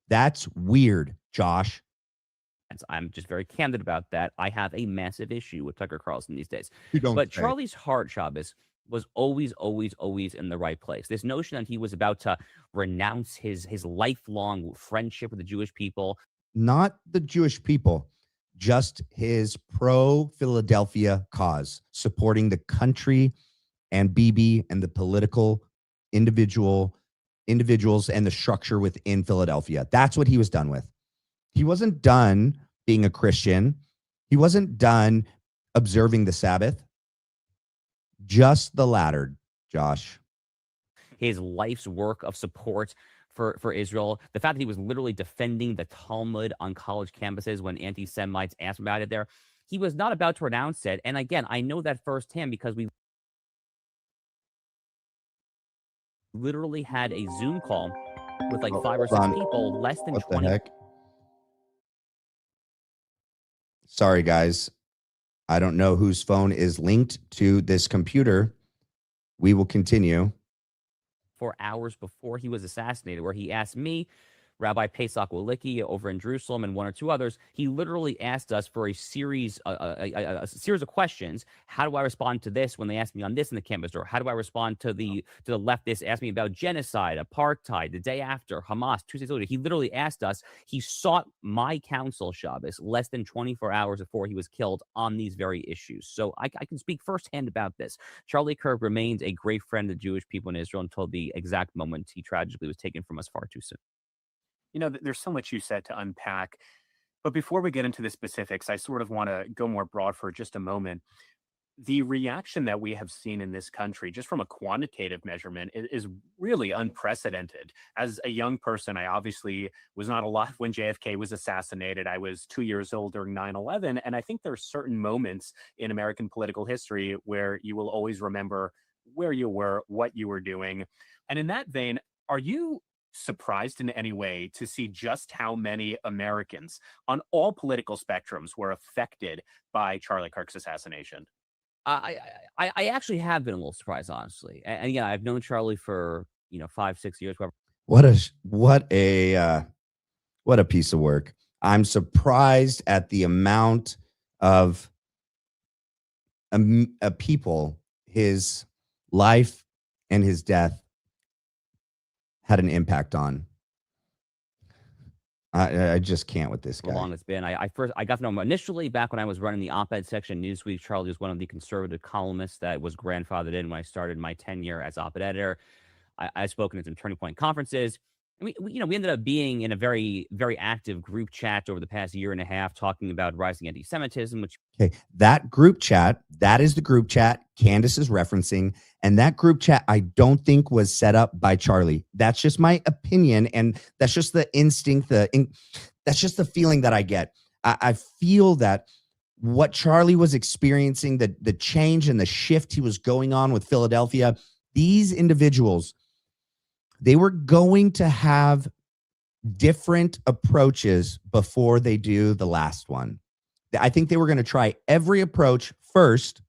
That's weird, Josh. I'm just very candid about that. I have a massive issue with Tucker Carlson these days. But Charlie's heart, Shabbos, was always in the right place. This notion that he was about to renounce his lifelong friendship with the Jewish people. Not the Jewish people, just his pro-Philadelphia cause, supporting the country and Bibi and the political individuals and the structure within Philadelphia. That's what he was done with. He wasn't done being a Christian. He wasn't done observing the Sabbath. Just the latter, Josh. His life's work of support for Israel. The fact that he was literally defending the Talmud on college campuses when anti-Semites asked about it there. He was not about to renounce it. And again, I know that firsthand because we literally had a Zoom call with like 5 or 6 people, less than 20. The heck? Sorry, guys. I don't know whose phone is linked to this computer. We will continue. 4 hours before he was assassinated, where he asked me, Rabbi Pesach Walicki over in Jerusalem, and 1 or 2 others. He literally asked us for a series of questions. How do I respond to this when they ask me on this in the campus? Or how do I respond to the leftists ask me about genocide, apartheid, the day after, Hamas, 2 days later? He literally asked us. He sought my counsel, Shabbos, less than 24 hours before he was killed on these very issues. So I can speak firsthand about this. Charlie Kirk remains a great friend of the Jewish people in Israel until the exact moment he tragically was taken from us far too soon. There's so much you said to unpack. But before we get into the specifics, I sort of want to go more broad for just a moment. the reaction that we have seen in this country, just from a quantitative measurement, is really unprecedented. As a young person, I obviously was not alive when JFK was assassinated. I was 2 years old during 9/11. And I think there are certain moments in American political history where you will always remember where you were, what you were doing. And in that vein, are you surprised in any way to see just how many Americans on all political spectrums were affected by Charlie Kirk's assassination? I actually have been a little surprised, honestly. And yeah, I've known Charlie for 5-6 years. Whatever. What a piece of work. I'm surprised at the amount of people his life and his death had an impact on. I just can't with this guy. How long it's been. I got to know him initially back when I was running the op-ed section Newsweek. Charlie was one of the conservative columnists that was grandfathered in when I started my tenure as op-ed editor. I've spoken at some Turning Point conferences. We ended up being in a very, very active group chat over the past year and a half, talking about rising anti-Semitism. Okay, that group chat, that is the group chat Candace is referencing, and that group chat I don't think was set up by Charlie. That's just my opinion, and that's just the instinct. That's just the feeling that I get. I feel that what Charlie was experiencing, the change and the shift he was going on with Philadelphia, these individuals, they were going to have different approaches before they do the last one. I think they were going to try every approach first.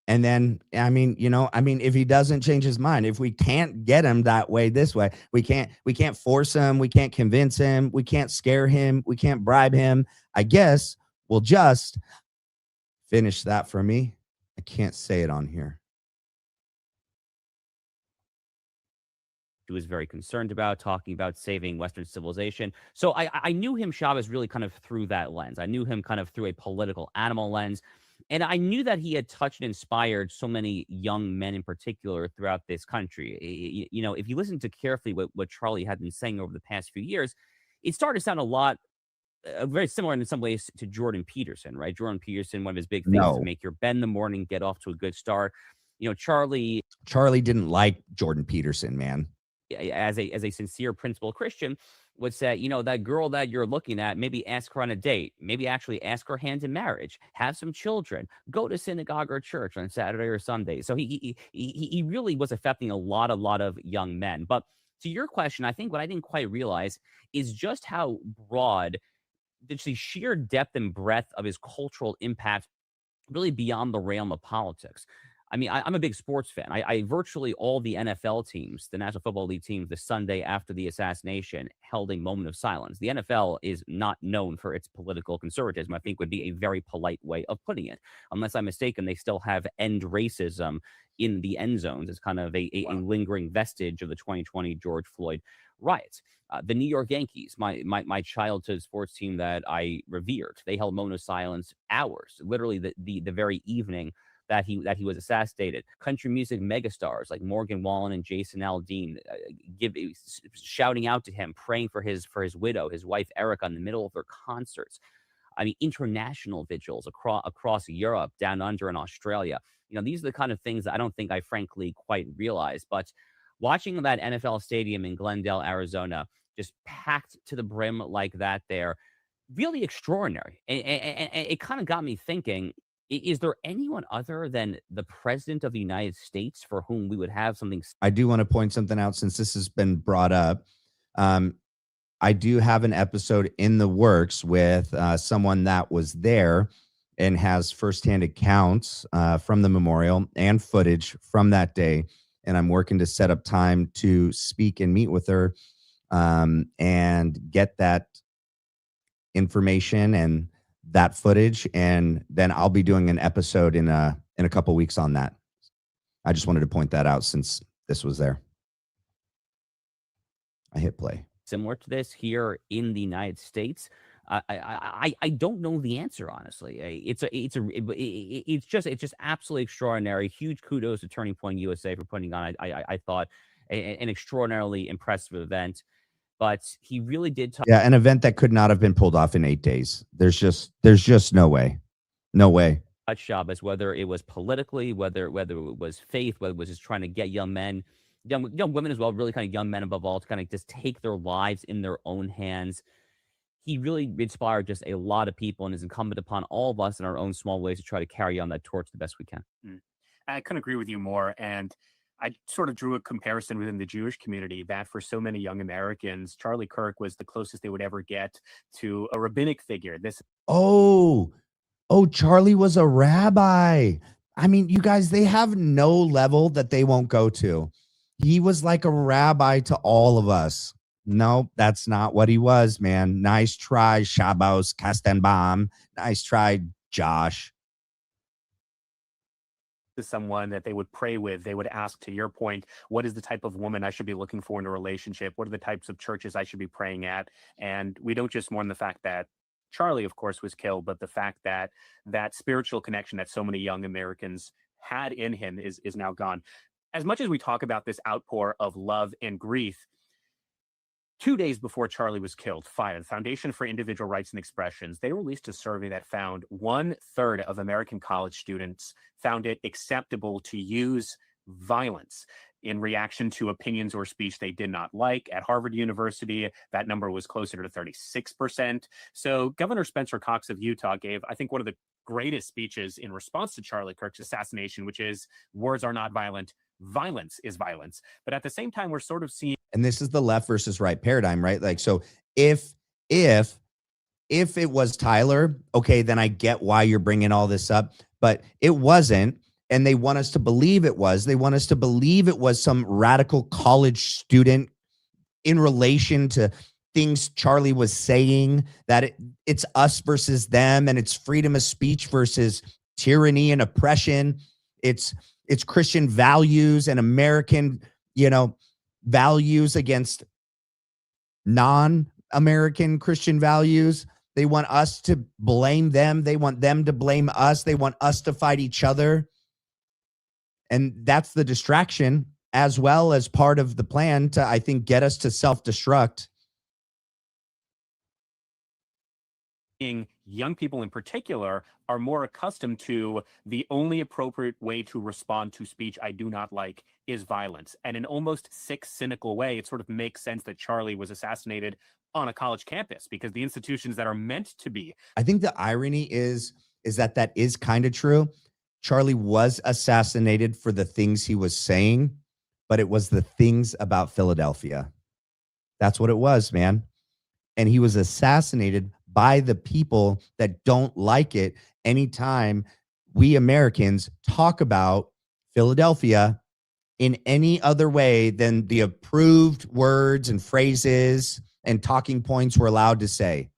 And then, if he doesn't change his mind, if we can't get him that way, this way, we can't force him. We can't convince him. We can't scare him. We can't bribe him. I guess we'll just finish that for me. I can't say it on here. He was very concerned about, talking about saving Western civilization. So I knew him, Chavez, really kind of through that lens. I knew him kind of through a political animal lens. And I knew that he had touched and inspired so many young men in particular throughout this country. If you listen to carefully what Charlie had been saying over the past few years, it started to sound a lot very similar in some ways to Jordan Peterson, right? Jordan Peterson, one of his big things is to make your bed in the morning, get off to a good start. Charlie didn't like Jordan Peterson, man. As a sincere principled Christian, would say, that girl that you're looking at, maybe ask her on a date, maybe actually ask her hand in marriage, have some children, go to synagogue or church on Saturday or Sunday. So he really was affecting a lot of young men. But to your question, I think what I didn't quite realize is just how broad, the sheer depth and breadth of his cultural impact, really beyond the realm of politics. I mean, I'm a big sports fan. I virtually all the NFL teams, the National Football League teams, the Sunday after the assassination held a moment of silence. The NFL is not known for its political conservatism, I think would be a very polite way of putting it. Unless I'm mistaken, they still have end racism in the end zones as kind of a lingering vestige of the 2020 George Floyd riots. The New York Yankees, my childhood sports team that I revered, they held moment of silence hours, literally the very evening that he was assassinated. Country music megastars like Morgan Wallen and Jason Aldean shouting out to him, praying for his widow, his wife Erica, in the middle of their concerts. I mean, international vigils across Europe, down under in Australia. These are the kind of things that I don't think I frankly quite realized. But watching that NFL stadium in Glendale, Arizona, just packed to the brim like that, there, really extraordinary. And it kind of got me thinking, is there anyone other than the president of the United States for whom we would have something? I do want to point something out since this has been brought up. I do have an episode in the works with someone that was there and has firsthand accounts from the memorial and footage from that day. And I'm working to set up time to speak and meet with her and get that information and that footage, and then I'll be doing an episode in a couple weeks on that. I just wanted to point that out since this was there. I hit play. Similar to this here in the United States, I don't know the answer, honestly. It's just absolutely extraordinary. Huge kudos to Turning Point USA for putting on, I thought, an extraordinarily impressive event. But he really did talk. Yeah, an event that could not have been pulled off in 8 days. There's just no way. No way. Shabbos, whether it was politically, whether it was faith, whether it was just trying to get young men, young women as well, really kind of young men above all, to kind of just take their lives in their own hands. He really inspired just a lot of people, and is incumbent upon all of us in our own small ways to try to carry on that torch the best we can. I couldn't agree with you more. And I sort of drew a comparison within the Jewish community that for so many young Americans, Charlie Kirk was the closest they would ever get to a rabbinic figure. Oh, Charlie was a rabbi. I mean, you guys, they have no level that they won't go to. He was like a rabbi to all of us. No, that's not what he was, man. Nice try, Shabbos Kastenbaum. Nice try, Josh. To someone that they would pray with, they would ask, to your point, what is the type of woman I should be looking for in a relationship? What are the types of churches I should be praying at? And we don't just mourn the fact that Charlie, of course, was killed, but the fact that that spiritual connection that so many young Americans had in him is now gone. As much as we talk about this outpour of love and grief, 2 days before Charlie was killed, FIRE, the Foundation for Individual Rights and Expressions, they released a survey that found 1/3 of American college students found it acceptable to use violence in reaction to opinions or speech they did not like. At Harvard University, that number was closer to 36%. So Governor Spencer Cox of Utah gave, I think, one of the greatest speeches in response to Charlie Kirk's assassination, which is, words are not violent, violence is violence. But at the same time, we're sort of seeing, and this is the left versus right paradigm, right? Like, so if it was Tyler, okay, then I get why you're bringing all this up, but it wasn't. And they want us to believe it was. They want us to believe it was some radical college student in relation to things Charlie was saying, that it's us versus them, and it's freedom of speech versus tyranny and oppression. It's Christian values and American, values against non-American Christian values. They want us to blame them. They want them to blame us. They want us to fight each other. And that's the distraction, as well as part of the plan to, I think, get us to self-destruct. Young people in particular are more accustomed to the only appropriate way to respond to speech I do not like is violence. And in almost sick, cynical way, it sort of makes sense that Charlie was assassinated on a college campus, because the institutions that are meant to be. I think the irony is that is kind of true. Charlie was assassinated for the things he was saying, but it was the things about Philadelphia. That's what it was, man. And he was assassinated by the people that don't like it anytime we Americans talk about Philadelphia in any other way than the approved words and phrases and talking points we're allowed to say.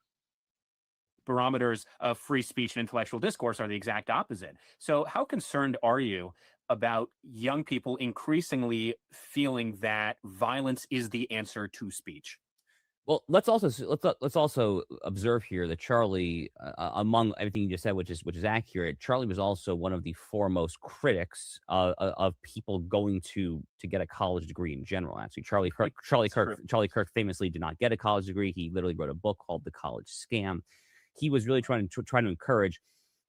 Barometers of free speech and intellectual discourse are the exact opposite. So how concerned are you about young people increasingly feeling that violence is the answer to speech? Well, let's also observe here that Charlie, among everything you just said, which is accurate, Charlie was also one of the foremost critics of people going to get a college degree in general. Actually, Charlie Kirk famously did not get a college degree. He literally wrote a book called The College Scam. He was really trying to encourage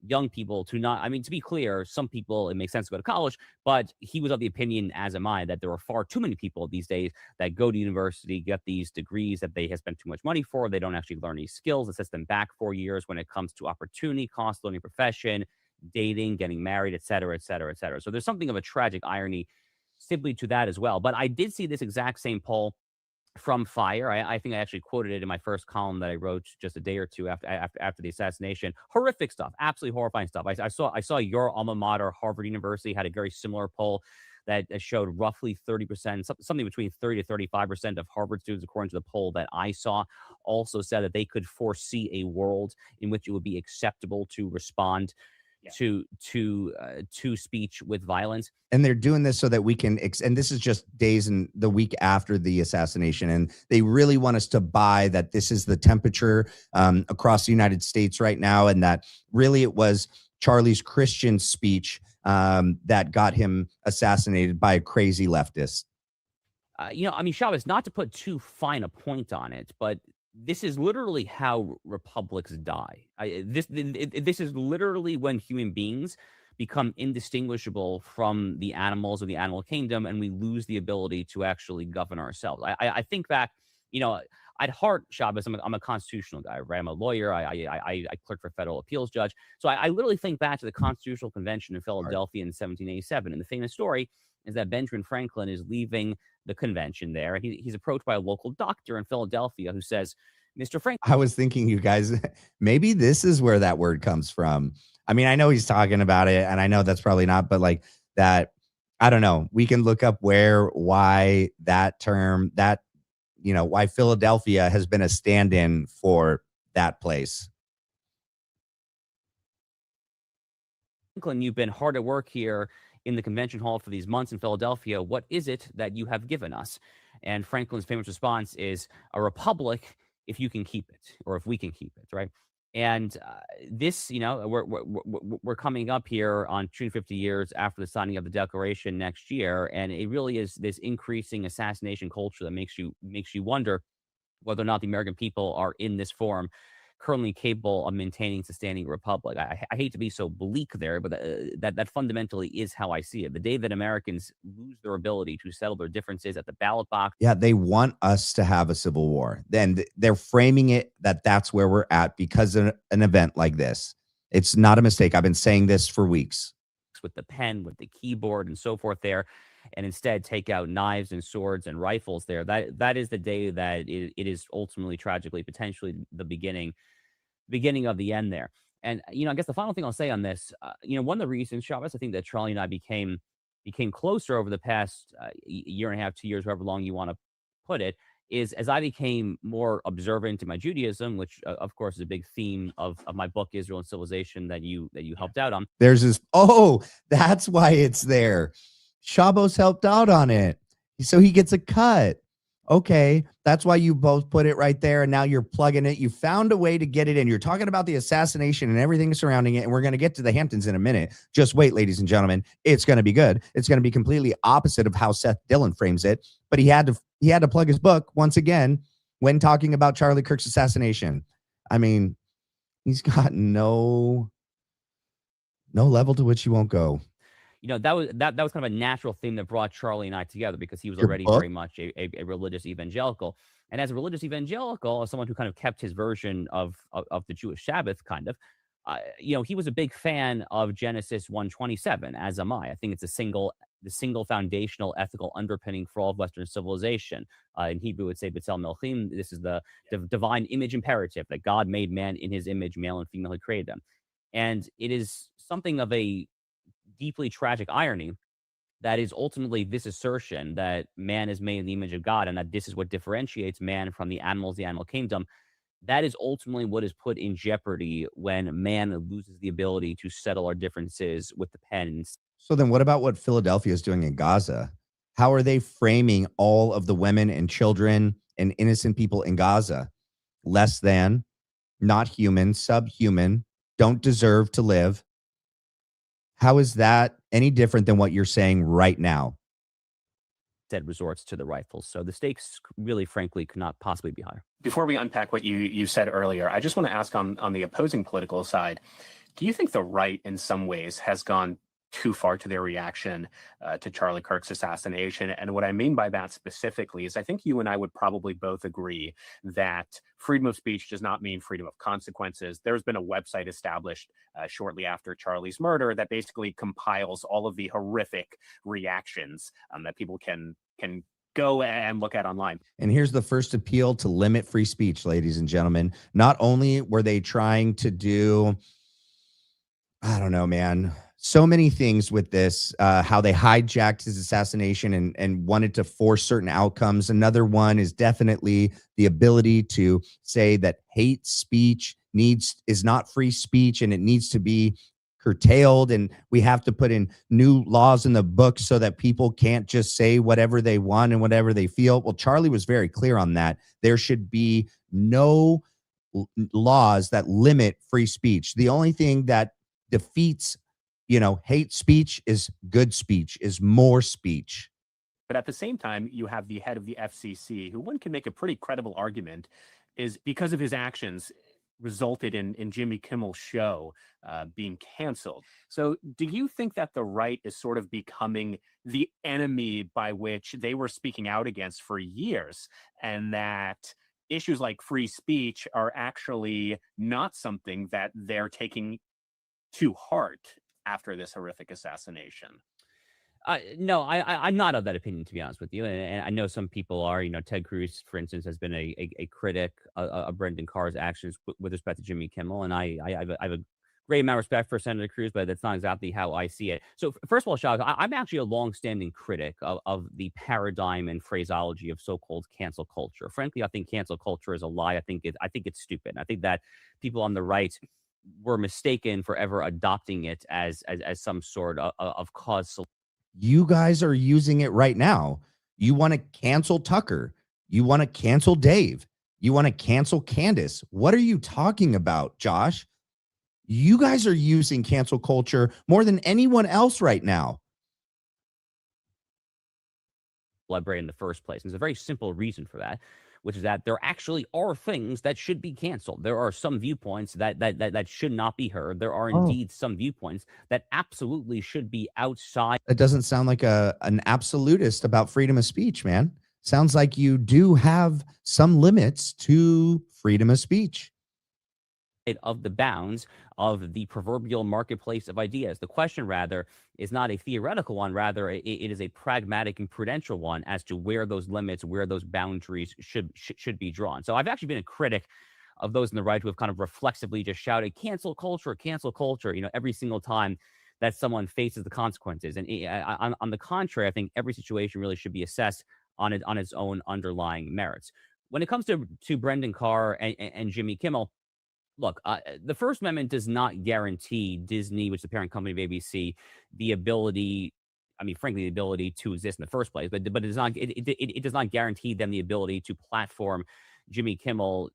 young people to not, I mean, to be clear, some people, it makes sense to go to college, but he was of the opinion, as am I, that there are far too many people these days that go to university, get these degrees that they have spent too much money for. They don't actually learn any skills. It sets them back 4 years when it comes to opportunity, cost, learning profession, dating, getting married, et cetera, et cetera, et cetera. So there's something of a tragic irony simply to that as well. But I did see this exact same poll from FIRE. I think I actually quoted it in my first column that I wrote just a day or two after the assassination. Horrific stuff, absolutely horrifying stuff. I saw your alma mater, Harvard University, had a very similar poll that showed roughly 30%, something between 30 to 35% of Harvard students, according to the poll that I saw, also said that they could foresee a world in which it would be acceptable to respond to speech with violence. And they're doing this so that we can, and this is just days and the week after the assassination, and they really want us to buy that this is the temperature across the United States right now, and that really it was Charlie's Christian speech that got him assassinated by a crazy leftist. Shabbos, not to put too fine a point on it, but this is literally how republics die. This is literally when human beings become indistinguishable from the animals of the animal kingdom, and we lose the ability to actually govern ourselves. I think back, at heart, Shabbos, I'm a constitutional guy, right? I'm a lawyer. I clerked for federal appeals judge. So I literally think back to the Constitutional Convention in Philadelphia in 1787. And the famous story is that Benjamin Franklin is leaving the convention there. And he's approached by a local doctor in Philadelphia who says, Mr. Franklin. I was thinking, you guys, maybe this is where that word comes from. I mean, I know he's talking about it, and I know that's probably not, but like that, I don't know. We can look up why that term, that, why Philadelphia has been a stand-in for that place. Franklin, you've been hard at work here in the convention hall for these months in Philadelphia. What is it that you have given us? And Franklin's famous response is, a republic, if you can keep it, or if we can keep it, right? And this, we're coming up here on 250 years after the signing of the Declaration next year, and it really is this increasing assassination culture that makes you wonder whether or not the American people are in this form currently capable of maintaining sustaining a republic. I hate to be so bleak there, but that fundamentally is how I see it. The day that Americans lose their ability to settle their differences at the ballot box. Yeah, they want us to have a civil war. Then they're framing it that that's where we're at because of an event like this. It's not a mistake. I've been saying this for weeks. With the pen, with the keyboard and so forth there, and instead take out knives and swords and rifles there. That is the day that it is ultimately, tragically, potentially the beginning of the end there. And, I guess the final thing I'll say on this, one of the reasons, Shabbos, I think that Charlie and I became closer over the past year and a half, 2 years, however long you want to put it, is as I became more observant in my Judaism, which of course is a big theme of my book, Israel and Civilization, that you helped out on. There's this, that's why it's there. Shabbos helped out on it, so he gets a cut. Okay, that's why you both put it right there, and now you're plugging it. You found a way to get it in. You're talking about the assassination and everything surrounding it, and we're going to get to the Hamptons in a minute. Just wait, ladies and gentlemen. It's going to be good. It's going to be completely opposite of how Seth Dillon frames it, but he had to plug his book once again when talking about Charlie Kirk's assassination. I mean, he's got no level to which he won't go. That was kind of a natural theme that brought Charlie and I together, because he was already very much a religious evangelical. And as a religious evangelical, as someone who kind of kept his version of the Jewish Sabbath, kind of, he was a big fan of Genesis 1:27, as am I. I think it's the single foundational ethical underpinning for all of Western civilization. In Hebrew, it would say B'Tselem Elohim. This is the divine image imperative that God made man in his image, male and female, he created them. And it is something of a deeply tragic irony that is ultimately this assertion that man is made in the image of God, and that this is what differentiates man from the animals, the animal kingdom. That is ultimately what is put in jeopardy when man loses the ability to settle our differences with the pen. So then what about what Philadelphia is doing in Gaza? How are they framing all of the women and children and innocent people in Gaza? Less than, not human, subhuman, don't deserve to live. How is that any different than what you're saying right now? Instead resorts to the rifles. So the stakes really, frankly, could not possibly be higher. Before we unpack what you said earlier, I just want to ask on the opposing political side, do you think the right in some ways has gone too far to their reaction to Charlie Kirk's assassination? And what I mean by that specifically is I think you and I would probably both agree that freedom of speech does not mean freedom of consequences. There's been a website established shortly after Charlie's murder that basically compiles all of the horrific reactions that people can go and look at online. And here's the first appeal to limit free speech, ladies and gentlemen. Not only were they trying to do, I don't know, man, so many things with this, how they hijacked his assassination and wanted to force certain outcomes. Another one is definitely the ability to say that hate speech is not free speech and it needs to be curtailed. And we have to put in new laws in the book so that people can't just say whatever they want and whatever they feel. Well, Charlie was very clear on that. There should be no laws that limit free speech. The only thing that defeats hate speech is good speech, is more speech. But at the same time, you have the head of the FCC, who one can make a pretty credible argument is because of his actions resulted in Jimmy Kimmel's show being canceled. So do you think that the right is sort of becoming the enemy by which they were speaking out against for years, and that issues like free speech are actually not something that they're taking to heart after this horrific assassination? No, I'm not of that opinion, to be honest with you. And I know some people are. Ted Cruz, for instance, has been a critic of Brendan Carr's actions with respect to Jimmy Kimmel, and I have a great amount of respect for Senator Cruz, but that's not exactly how I see it. So first of all, Shah, I'm actually a longstanding critic of the paradigm and phraseology of so-called cancel culture. Frankly, I think cancel culture is a lie. I think it's stupid. I think that people on the right were mistaken for ever adopting it as some sort of cause. You guys are using it right now. You want to cancel Tucker. You want to cancel Dave. You want to cancel Candace. What are you talking about, Josh? You guys are using cancel culture more than anyone else right now. Celebrate in the first place. There's a very simple reason for that, which is that there actually are things that should be canceled. There are some viewpoints that should not be heard. There are indeed some viewpoints that absolutely should be outside. It doesn't sound like an absolutist about freedom of speech, man. Sounds like you do have some limits to freedom of speech. Of the bounds of the proverbial marketplace of ideas. The question, rather, is not a theoretical one. Rather, it is a pragmatic and prudential one as to where those limits, where those boundaries should be drawn. So I've actually been a critic of those in the right who have kind of reflexively just shouted, cancel culture, every single time that someone faces the consequences. And on the contrary, I think every situation really should be assessed on its own underlying merits. When it comes to Brendan Carr and Jimmy Kimmel, look, the First Amendment does not guarantee Disney, which is the parent company of ABC, the ability, frankly, the ability to exist in the first place. But it does not. It does not guarantee them the ability to platform Jimmy Kimmel,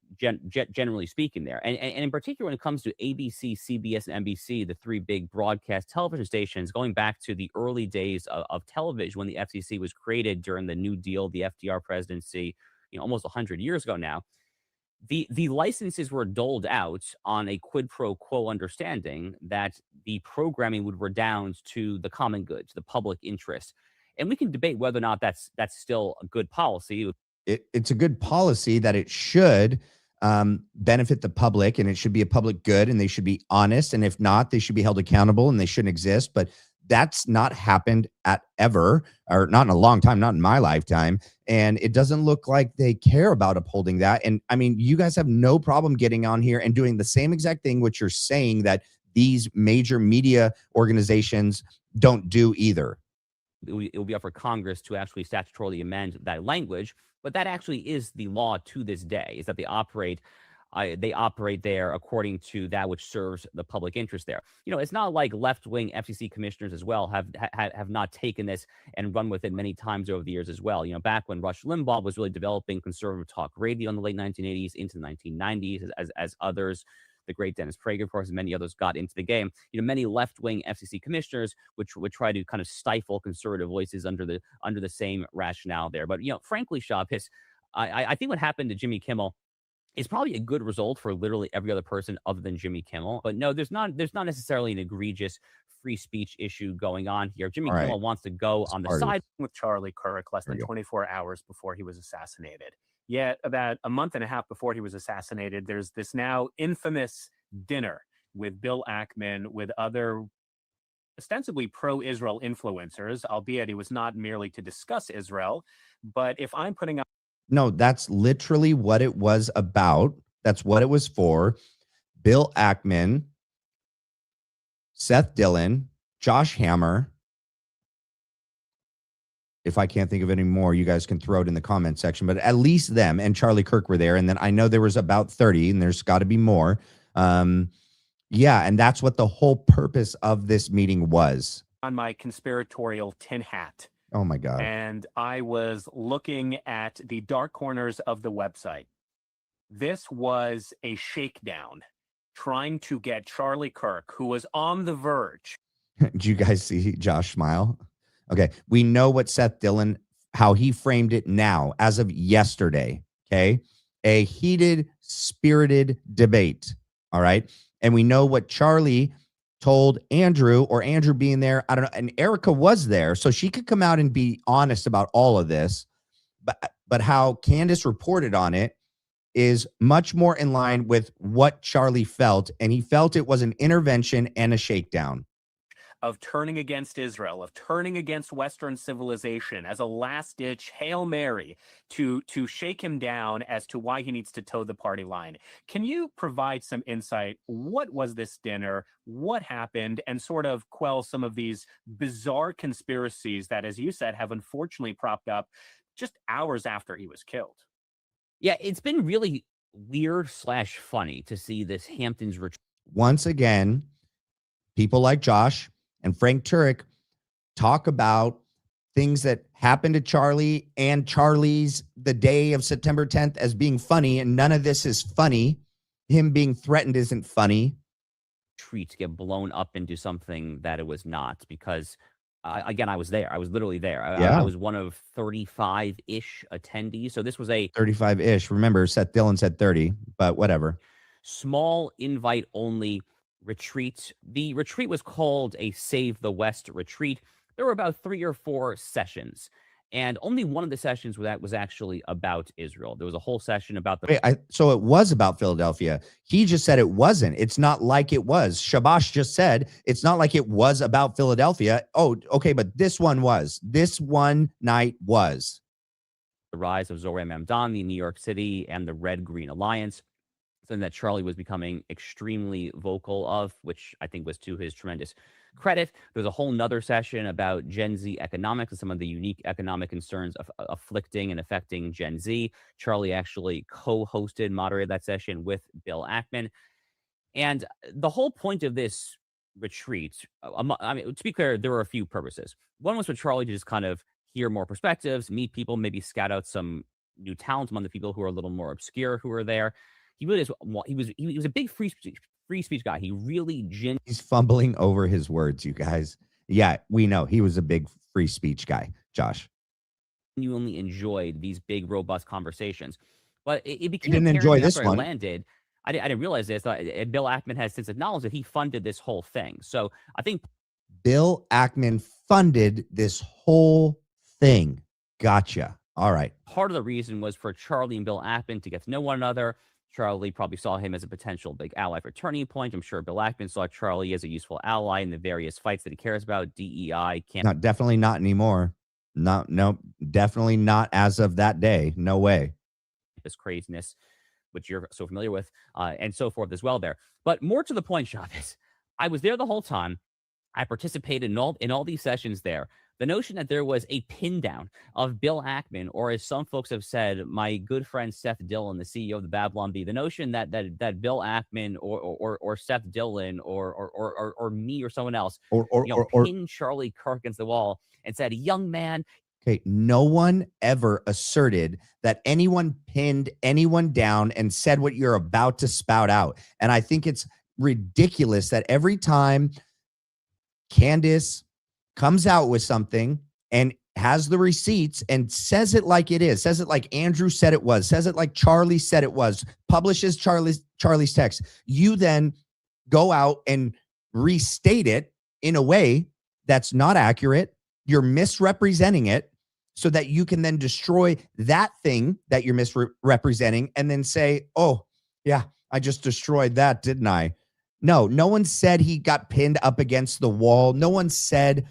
generally speaking. There, and in particular, when it comes to ABC, CBS, and NBC, the three big broadcast television stations, going back to the early days of television when the FCC was created during the New Deal, the FDR presidency, almost 100 years ago now. The licenses were doled out on a quid pro quo understanding that the programming would redound to the common good, to the public interest. And we can debate whether or not that's still a good policy. It's a good policy that it should benefit the public, and it should be a public good, and they should be honest. And if not, they should be held accountable and they shouldn't exist. But that's not happened ever, or not in a long time, not in my lifetime. And it doesn't look like they care about upholding that. And you guys have no problem getting on here and doing the same exact thing, which you're saying that these major media organizations don't do either. It will be up for Congress to actually statutorily amend that language. But that actually is the law to this day, is that they operate there according to that which serves the public interest there. It's not like left-wing FCC commissioners as well have not taken this and run with it many times over the years as well. Back when Rush Limbaugh was really developing conservative talk radio in the late 1980s into the 1990s, as others, the great Dennis Prager, of course, and many others got into the game. Many left-wing FCC commissioners which would try to kind of stifle conservative voices under the same rationale there. But frankly, Shah, I think what happened to Jimmy Kimmel is probably a good result for literally every other person other than Jimmy Kimmel. But no, there's not necessarily an egregious free speech issue going on here. Jimmy Kimmel wants to go on the side with Charlie Kirk less than 24 hours before he was assassinated. Yet about a month and a half before he was assassinated, there's this now infamous dinner with Bill Ackman, with other ostensibly pro-Israel influencers, albeit it was not merely to discuss Israel. But if I'm putting up... No, that's literally what it was about. That's what it was for. Bill Ackman, Seth Dillon, Josh Hammer. If I can't think of any more, you guys can throw it in the comment section. But at least them and Charlie Kirk were there. And then I know there was about 30, and there's got to be more. Yeah, and that's what the whole purpose of this meeting was. On my conspiratorial tin hat. Oh, my God. And I was looking at the dark corners of the website. This was a shakedown trying to get Charlie Kirk, who was on the verge. Did you guys see Josh smile? Okay. We know what Seth Dillon, how he framed it now as of yesterday. Okay. a heated, spirited debate. All right. And we know what Charlie told Andrew, or Andrew being there. I don't know. And Erica was there, so she could come out and be honest about all of this. But how Candace reported on it is much more in line with what Charlie felt. And he felt it was an intervention and a shakedown. Of turning against Israel, of turning against Western civilization as a last-ditch Hail Mary to shake him down as to why he needs to toe the party line. Can you provide some insight? What was this dinner? What happened? And sort of quell some of these bizarre conspiracies that, as you said, have unfortunately propped up just hours after he was killed. Yeah, it's been really weird / funny to see this Hamptons retreat. Once again, people like Josh and Frank Turek talk about things that happened to Charlie and Charlie's the day of September 10th as being funny, and none of this is funny. Him being threatened isn't funny. Treat get blown up into something that it was not, because again, I was there. I was literally there. I was one of 35-ish attendees. So this was a 35-ish. Remember, Seth Dillon said 30, but whatever. Small invite only retreat. The retreat was called a Save the West retreat. There were about 3 or 4 sessions, and only one of the sessions was actually about Israel. There was a whole session about the. Wait, so it was about Philadelphia. He just said it wasn't. It's not like it was. Shabash just said it's not like it was about Philadelphia. Oh, okay, but this one was. This one night was. The rise of Zohran Mamdani in New York City and the Red-Green Alliance, something that Charlie was becoming extremely vocal of, which I think was to his tremendous credit. There's a whole nother session about Gen Z economics and some of the unique economic concerns afflicting and affecting Gen Z. Charlie actually co-hosted, moderated that session with Bill Ackman. And the whole point of this retreat, I mean, to be clear, there were a few purposes. One was for Charlie to just kind of hear more perspectives, meet people, maybe scout out some new talent among the people who are a little more obscure who are there. He really is. He was a big free speech guy. He really He's fumbling over his words, you guys. Yeah, we know he was a big free speech guy, Josh. Genuinely enjoyed these big, robust conversations, but it became. He didn't enjoy this one. Landed. I didn't realize this. Bill Ackman has since acknowledged that he funded this whole thing. So I think Bill Ackman funded this whole thing. Gotcha. All right. Part of the reason was for Charlie and Bill Ackman to get to know one another. Charlie probably saw him as a potential big ally for Turning Point. I'm sure Bill Ackman saw Charlie as a useful ally in the various fights that he cares about. DEI can't. Definitely not anymore. No, definitely not as of that day. No way. This craziness, which you're so familiar with, and so forth as well there. But more to the point, Chavez, I was there the whole time. I participated in all these sessions there. The notion that there was a pin down of Bill Ackman, or as some folks have said, my good friend Seth Dillon, the CEO of the Babylon Bee, the notion that Bill Ackman or Seth Dillon or me or someone else pinned Charlie Kirk against the wall and said, "Young man." Okay, no one ever asserted that anyone pinned anyone down and said what you're about to spout out. And I think it's ridiculous that every time Candace comes out with something and has the receipts and says it like it is, says it like Andrew said it was, says it like Charlie said it was, publishes Charlie's text, you then go out and restate it in a way that's not accurate. You're misrepresenting it so that you can then destroy that thing that you're misrepresenting and then say, oh, yeah, I just destroyed that, didn't I? No one said he got pinned up against the wall. No one said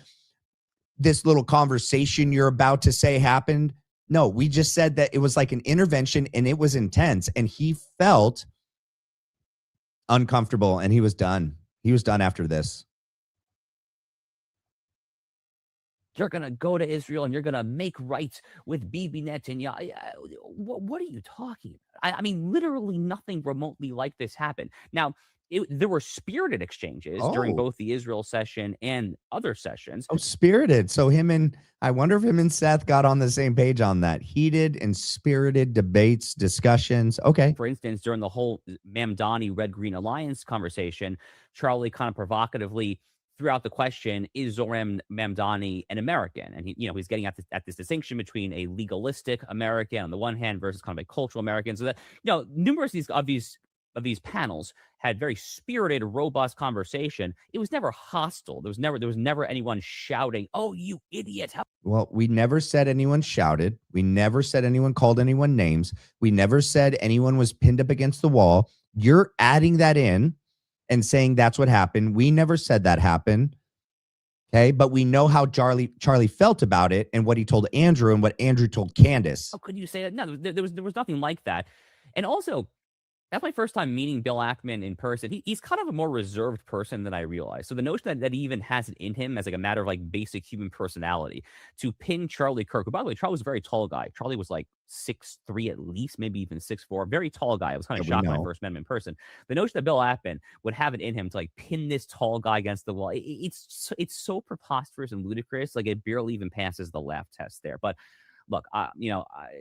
this little conversation you're about to say happened. No, we just said that it was like an intervention and it was intense and he felt uncomfortable and he was done. He was done after this. You're going to go to Israel and you're going to make right with Bibi Netanyahu. What are you talking about? I mean, literally nothing remotely like this happened. Now, there were spirited exchanges during both the Israel session and other sessions. Oh, spirited. So I wonder if him and Seth got on the same page on that. Heated and spirited debates, discussions. Okay. For instance, during the whole Mamdani Red-Green Alliance conversation, Charlie kind of provocatively threw out the question, is Zoran Mamdani an American? And he's getting at this distinction between a legalistic American on the one hand versus kind of a cultural American. So that, numerous of these panels had very spirited, robust conversation. It was never hostile. There was never anyone shouting, "Oh, you idiot." Well, we never said anyone shouted. We never said anyone called anyone names. We never said anyone was pinned up against the wall. You're adding that in and saying that's what happened. We never said that happened. Okay. But we know how Charlie felt about it and what he told Andrew and what Andrew told Candace. How could you say that? No, there was nothing like that. And also, that's my first time meeting Bill Ackman in person. He's kind of a more reserved person than I realized. So the notion that he even has it in him as like a matter of like basic human personality to pin Charlie Kirk, who, by the way, Charlie was a very tall guy. Charlie was like 6'3" at least, maybe even 6'4", very tall guy. I was kind of shocked when I first met him in person. The notion that Bill Ackman would have it in him to like pin this tall guy against the wall, it's so preposterous and ludicrous. Like it barely even passes the laugh test there. But look,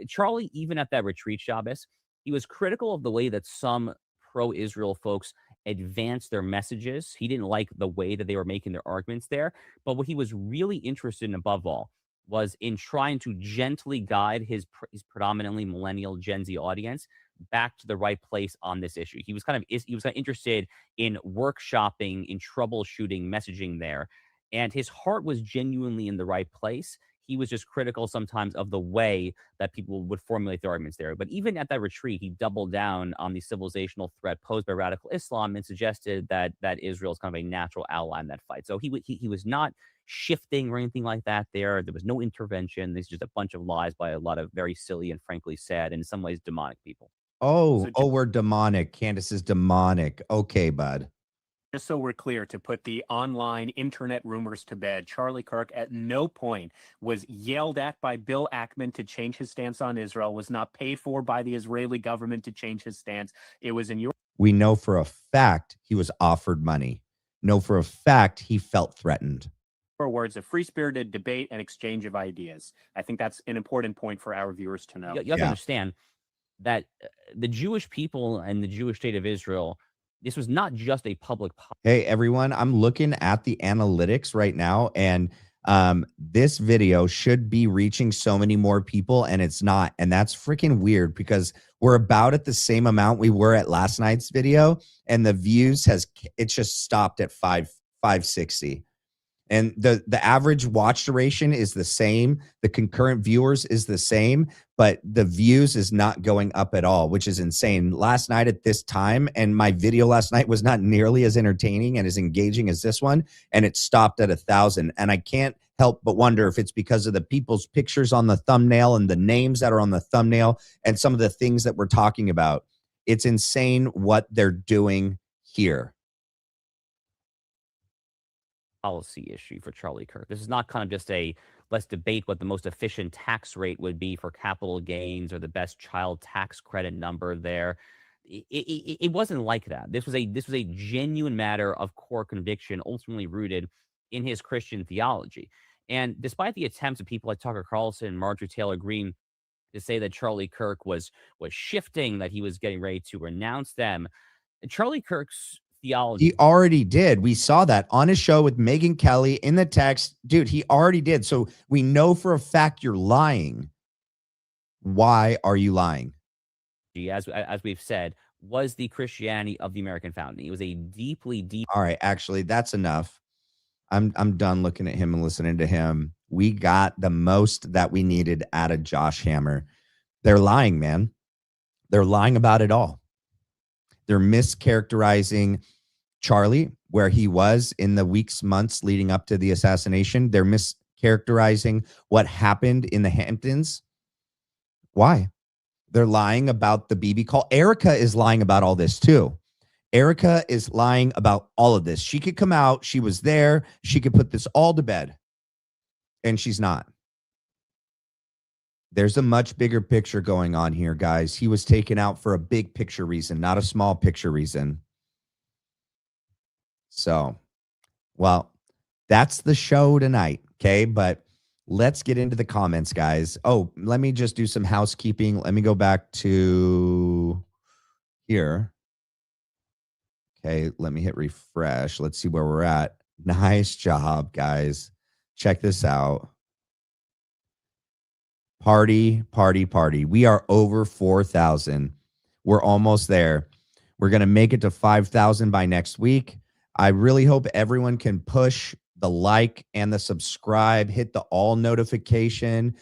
Charlie, even at that retreat, Shabbos, he was critical of the way that some pro-Israel folks advanced their messages. He didn't like the way that they were making their arguments there. But what he was really interested in, above all, was in trying to gently guide his predominantly millennial Gen Z audience back to the right place on this issue. He was kind of interested in workshopping, in troubleshooting messaging there. And his heart was genuinely in the right place. He was just critical sometimes of the way that people would formulate their arguments there. But even at that retreat, he doubled down on the civilizational threat posed by radical Islam and suggested that Israel is kind of a natural ally in that fight. So he was not shifting or anything like that there. There was no intervention. This is just a bunch of lies by a lot of very silly and frankly sad and in some ways demonic people. We're demonic. Candace is demonic. Okay, bud. Just so we're clear, to put the online internet rumors to bed, Charlie Kirk at no point was yelled at by Bill Ackman to change his stance on Israel, was not paid for by the Israeli government to change his stance. It was in your... We know for a fact he was offered money. Know for a fact he felt threatened. Words of free-spirited debate and exchange of ideas. I think that's an important point for our viewers to know. You have to understand that the Jewish people and the Jewish state of Israel, this was not just a public policy. Hey, everyone, I'm looking at the analytics right now, and this video should be reaching so many more people, and it's not. And that's freaking weird because we're about at the same amount we were at last night's video, and the views it's just stopped at 560. And the average watch duration is the same. The concurrent viewers is the same, but the views is not going up at all, which is insane. Last night at this time, and my video last night was not nearly as entertaining and as engaging as this one, and it stopped at 1,000. And I can't help but wonder if it's because of the people's pictures on the thumbnail and the names that are on the thumbnail and some of the things that we're talking about. It's insane what they're doing here. Policy issue for Charlie Kirk. This is not kind of just a let's debate what the most efficient tax rate would be for capital gains or the best child tax credit number there. It wasn't like that. This was a genuine matter of core conviction, ultimately rooted in his Christian theology. And despite the attempts of people like Tucker Carlson and Marjorie Taylor Greene to say that Charlie Kirk was shifting, that he was getting ready to renounce them, Charlie Kirk's theology. He already did. We saw that on his show with Megyn Kelly in the text. Dude, he already did. So we know for a fact you're lying. Why are you lying? As we've said, was the Christianity of the American founding. It was a deeply. All right, actually, that's enough. I'm done looking at him and listening to him. We got the most that we needed out of Josh Hammer. They're lying, man. They're lying about it all. They're mischaracterizing Charlie, where he was in the weeks, months leading up to the assassination. They're mischaracterizing what happened in the Hamptons. Why? They're lying about the BB call. Erica is lying about all this too. Erica is lying about all of this. She could come out. She was there. She could put this all to bed. And she's not. There's a much bigger picture going on here, guys. He was taken out for a big picture reason, not a small picture reason. So, well, that's the show tonight, okay? But let's get into the comments, guys. Oh, let me just do some housekeeping. Let me go back to here. Okay, let me hit refresh. Let's see where we're at. Nice job, guys. Check this out. Party, party, party. We are over 4,000. We're almost there. We're going to make it to 5,000 by next week. I really hope everyone can push the like and the subscribe, hit the all notification.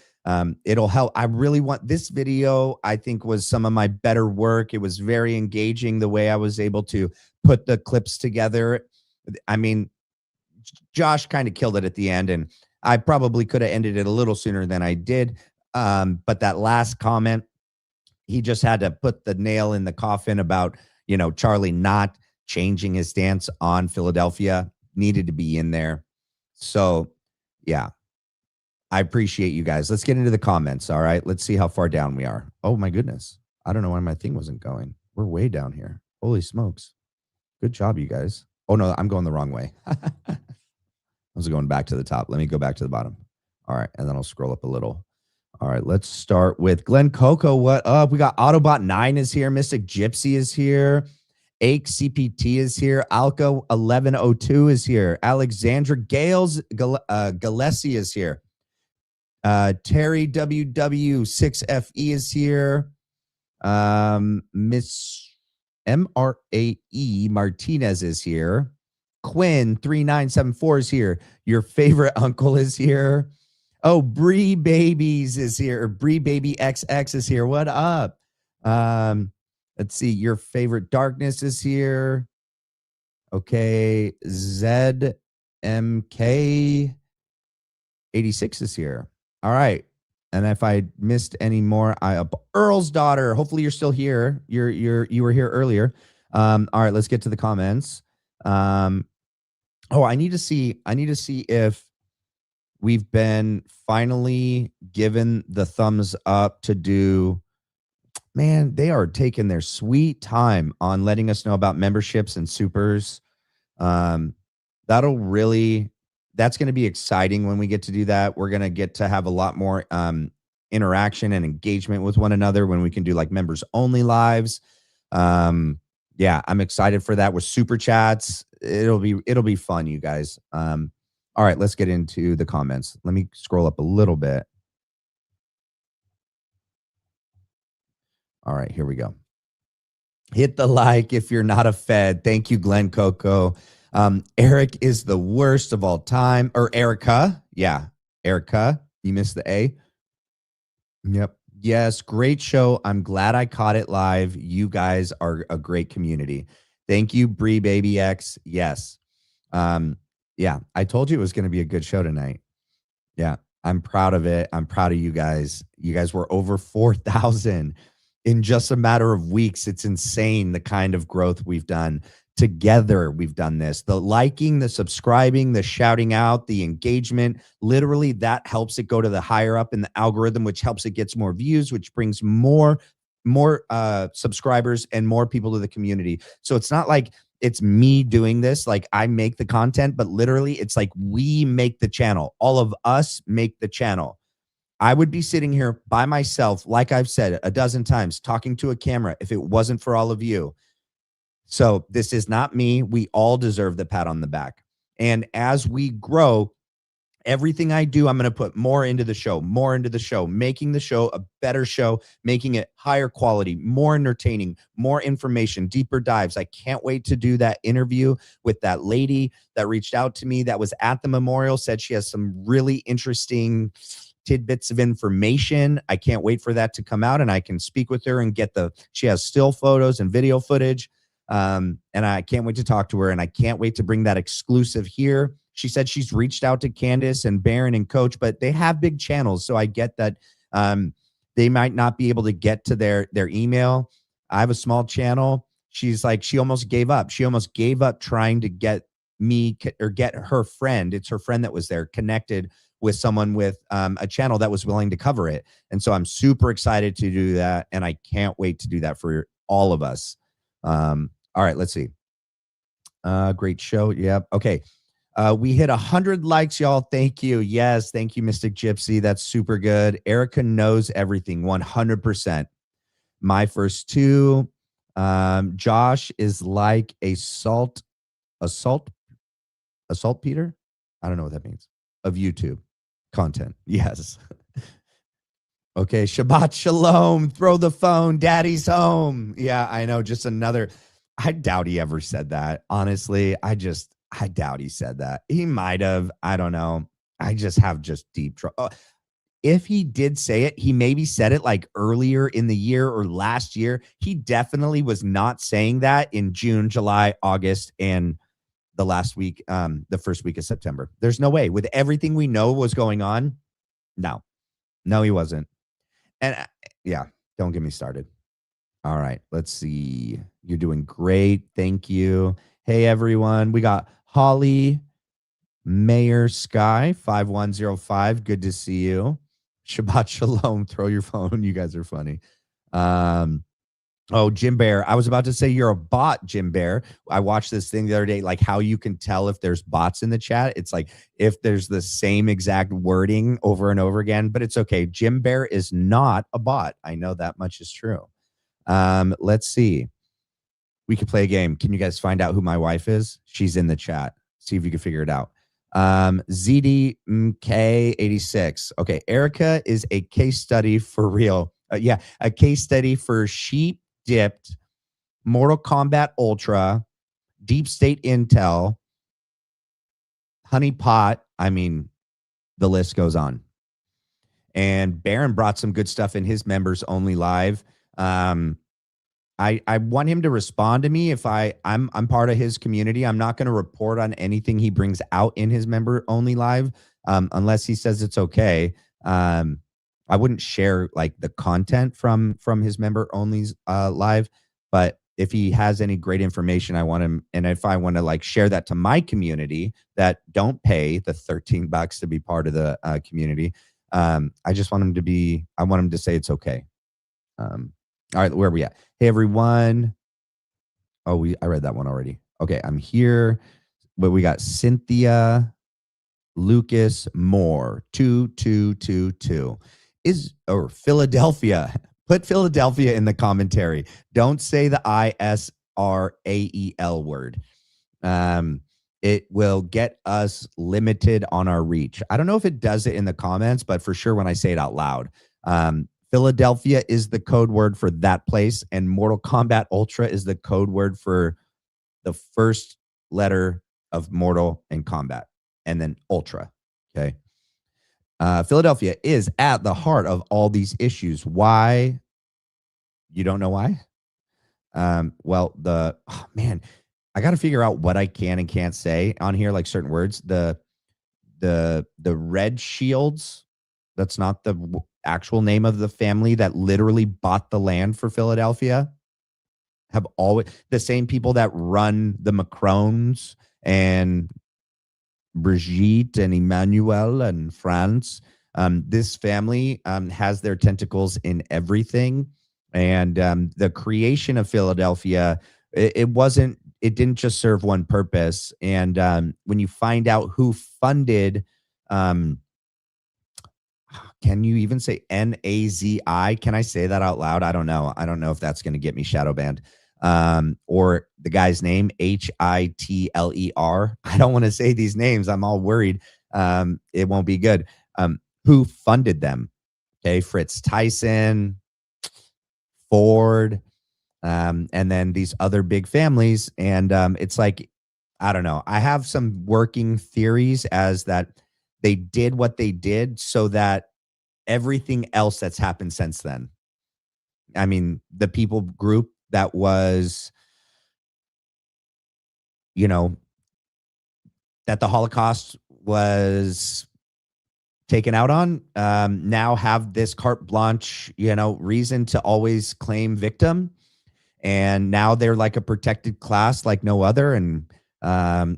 It'll help. I really want this video. I think was some of my better work. It was very engaging the way I was able to put the clips together. I mean, Josh kind of killed it at the end, and I probably could have ended it a little sooner than I did. But that last comment, he just had to put the nail in the coffin about, you know, Charlie not changing his stance on Philadelphia. Needed to be in there. So, yeah, I appreciate you guys. Let's get into the comments. All right, let's see how far down we are. Oh, my goodness. I don't know why my thing wasn't going. We're way down here. Holy smokes. Good job, you guys. Oh, no, I'm going the wrong way. I was going back to the top. Let me go back to the bottom. All right, and then I'll scroll up a little. All right, let's start with Glenn Coco. What up? We got Autobot 9 is here. Mystic Gypsy is here. Ake CPT is here. Alka 1102 is here. Alexandra Gales Gillespie is here. Terry WW 6FE is here. Miss MRAE Martinez is here. Quinn 3974 is here. Your favorite uncle is here. Oh, Bree Babies is here. Bree Baby XX is here. What up? Let's see. Your favorite darkness is here. Okay. ZMK 86 is here. All right. And if I missed any more, Earl's daughter. Hopefully you're still here. You were here earlier. All right, let's get to the comments. I need to see if we've been finally given the thumbs up to do. Man, they are taking their sweet time on letting us know about memberships and supers. That's going to be exciting when we get to do that. We're going to get to have a lot more interaction and engagement with one another when we can do like members only lives. Yeah, I'm excited for that with super chats. It'll be fun, you guys. All right, let's get into the comments. Let me scroll up a little bit. All right, here we go. Hit the like if you're not a Fed. Thank you, Glenn Coco. Eric is the worst of all time. Or Erica. Yeah, Erica. You missed the A. Yep. Yes, great show. I'm glad I caught it live. You guys are a great community. Thank you, Bree Baby X. Yes. Yeah, I told you it was going to be a good show tonight. Yeah, I'm proud of it. I'm proud of you guys. You guys were over 4,000 in just a matter of weeks. It's insane the kind of growth we've done. Together, we've done this. The liking, the subscribing, the shouting out, the engagement, literally that helps it go to the higher up in the algorithm, which helps it gets more views, which brings more subscribers and more people to the community. So it's not like it's me doing this, like I make the content, but literally it's like we make the channel. All of us make the channel. I would be sitting here by myself, like I've said a dozen times, talking to a camera if it wasn't for all of you. So this is not me. We all deserve the pat on the back. And as we grow, everything I do, I'm going to put more into the show, making the show a better show, making it higher quality, more entertaining, more information, deeper dives. I can't wait to do that interview with that lady that reached out to me that was at the memorial, said she has some really interesting tidbits of information. I can't wait for that to come out and I can speak with her and she has still photos and video footage. And I can't wait to talk to her and I can't wait to bring that exclusive here. She said she's reached out to Candace and Baron and Coach, but they have big channels. So I get that they might not be able to get to their email. I have a small channel. She's like, she almost gave up. She almost gave up trying to get me or get her friend. It's her friend that was there connected with someone with a channel that was willing to cover it. And so I'm super excited to do that. And I can't wait to do that for all of us. All right, let's see. Great show. Yep. Okay. We hit 100 likes, y'all. Thank you. Yes. Thank you, Mystic Gypsy. That's super good. Erica knows everything. 100%. My first two. Josh is like a salt assault Peter? I don't know what that means. Of YouTube content. Yes. Okay, Shabbat Shalom. Throw the phone. Daddy's home. Yeah, I know. Just another. I doubt he ever said that. Honestly, I doubt he said that. He might have. I don't know. I just have deep trouble. If he did say it, he maybe said it like earlier in the year or last year. He definitely was not saying that in June, July, August, and the last week, the first week of September. There's no way. With everything we know was going on, no, he wasn't. And yeah, don't get me started. All right, let's see. You're doing great. Thank you. Hey, everyone. We got Holly, Mayor Sky, 5105. Good to see you. Shabbat Shalom. Throw your phone. You guys are funny. Oh, Jim Bear. I was about to say you're a bot, Jim Bear. I watched this thing the other day, like how you can tell if there's bots in the chat. It's like if there's the same exact wording over and over again, but it's okay. Jim Bear is not a bot. I know that much is true. Let's see. We could play a game. Can you guys find out who my wife is? She's in the chat. See if you can figure it out. ZDK86. Okay, Erica is a case study for real. A case study for sheep dipped, Mortal Kombat Ultra, Deep State Intel, Honey Pot. I mean, the list goes on. And Baron brought some good stuff in his members only live. I want him to respond to me if I'm part of his community. I'm not going to report on anything he brings out in his member only live unless he says it's okay. I wouldn't share like the content from his member only live, but if he has any great information, I want him. And if I want to like share that to my community that don't pay the $13 to be part of the community, I just want him to be. I want him to say it's okay. All right, where are we at? Hey everyone. Oh, I read that one already. Okay, I'm here. But we got Cynthia, Lucas, Moore, 2222. Or Philadelphia. Put Philadelphia in the commentary. Don't say the ISRAEL word. It will get us limited on our reach. I don't know if it does it in the comments, but for sure when I say it out loud. Philadelphia is the code word for that place, and Mortal Kombat Ultra is the code word for the first letter of Mortal and Kombat, and then Ultra. Okay. Philadelphia is at the heart of all these issues. Why? You don't know why? Well, man, I got to figure out what I can and can't say on here, like certain words. The Red Shields, that's not the actual name of the family that literally bought the land for Philadelphia, have always the same people that run the Macrons and Brigitte and Emmanuel and France. This family has their tentacles in everything. And the creation of Philadelphia, it didn't just serve one purpose. And when you find out who funded, can you even say NAZI? Can I say that out loud? I don't know. I don't know if that's going to get me shadow banned. Or the guy's name, HITLER. I don't want to say these names. I'm all worried. It won't be good. Who funded them? Okay, Fritz Tyson, Ford, and then these other big families. And it's like, I don't know. I have some working theories as that they did what they did so that everything else that's happened since then. I mean, the people group that was, that the Holocaust was taken out on, now have this carte blanche, reason to always claim victim. And now they're like a protected class like no other. And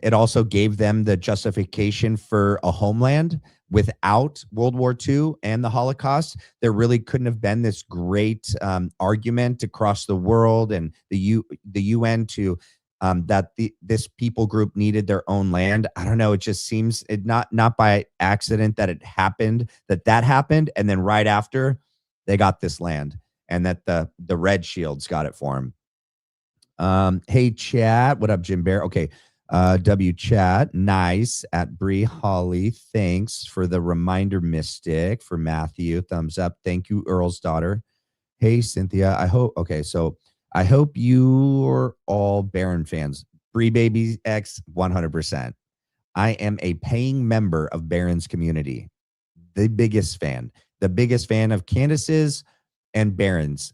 it also gave them the justification for a homeland. Without World War II and the Holocaust, there really couldn't have been this great argument across the world and the UN to that this people group needed their own land. I don't know. It just seems not by accident that it happened, that happened. And then right after they got this land and that the Red Shields got it for them. Hey, chat. What up, Jim Bear? Okay. W chat, nice. At Bree Holly, thanks for the reminder, Mystic. For Matthew, thumbs up. Thank you, Earl's daughter. Hey, Cynthia. I hope you're all Baron fans. Bree Baby X, 100%. I am a paying member of Baron's community. The biggest fan of Candace's and Baron's.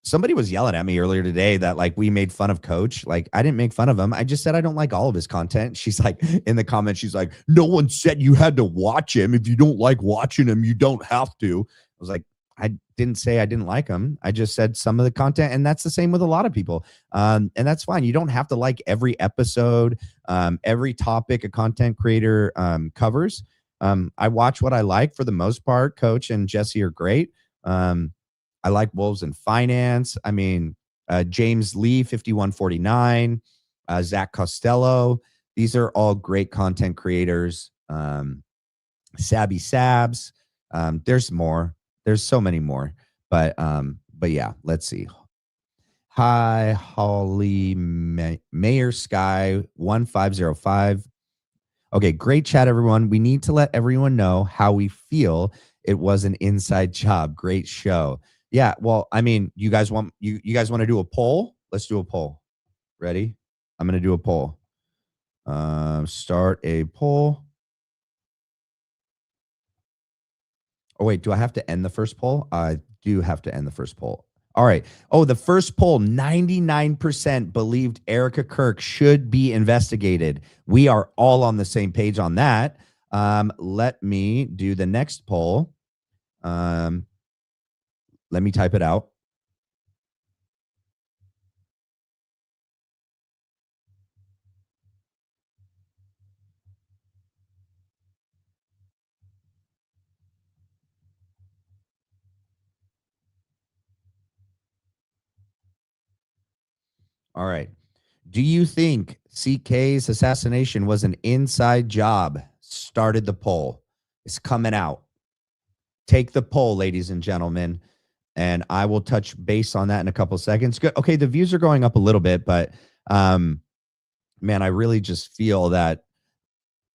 Somebody was yelling at me earlier today that like we made fun of Coach. Like I didn't make fun of him. I just said I don't like all of his content. She's like, in the comments, she's like, no one said you had to watch him. If you don't like watching him, you don't have to. I was like, I didn't say I didn't like him. I just said some of the content, and that's the same with a lot of people. And that's fine. You don't have to like every episode, every topic a content creator covers. I watch what I like for the most part. Coach and Jesse are great. I like Wolves in Finance. I mean, James Lee, 5149, Zach Costello. These are all great content creators. Sabby Sabs. There's more. There's so many more. But yeah, let's see. Hi, Holly Mayor Sky 1505. Okay, great chat, everyone. We need to let everyone know how we feel. It was an inside job. Great show. Yeah, well, I mean, you guys want to do a poll? Let's do a poll. Ready? I'm going to do a poll. Start a poll. Oh, wait, do I have to end the first poll? I do have to end the first poll. All right. Oh, the first poll, 99% believed Erica Kirk should be investigated. We are all on the same page on that. Let me do the next poll. Let me type it out. All right. Do you think CK's assassination was an inside job? Started the poll. It's coming out. Take the poll, ladies and gentlemen, and I will touch base on that in a couple of seconds. Good. Okay, the views are going up a little bit, but man, I really just feel that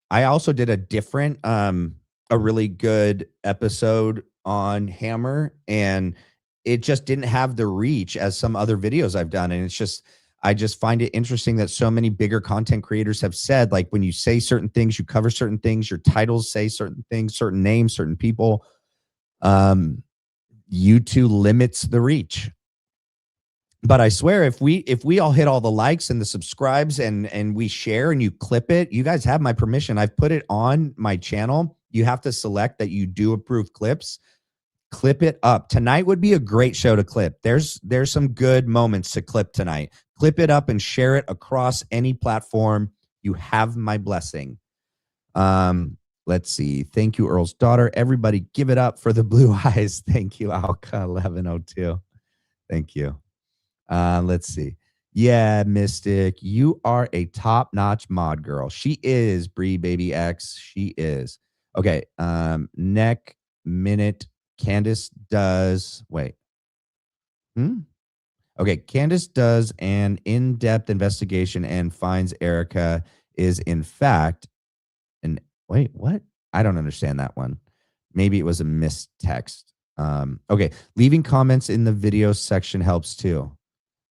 I also did a different, a really good episode on Hammer, and it just didn't have the reach as some other videos I've done. And it's just, I just find it interesting that so many bigger content creators have said, like, when you say certain things, you cover certain things, your titles say certain things, certain names, certain people, YouTube limits the reach. But I swear, if we all hit all the likes and the subscribes and we share and you clip it, you guys have my permission. I've put it on my channel. You have to select that you do approve clips. Clip it up. Tonight would be a great show to clip. There's some good moments to clip tonight. Clip it up and share it across any platform. You have my blessing. Let's see. Thank you, Earl's daughter. Everybody give it up for the blue eyes. Thank you, Alka 1102. Thank you. Let's see. Yeah, Mystic, you are a top-notch mod girl. She is, Bree Baby X. She is. Okay. Neck minute. Candace does. Wait. Okay. Candace does an in-depth investigation and finds Erica is in fact an. Wait, what? I don't understand that one. Maybe it was a missed text. Okay. Leaving comments in the video section helps too.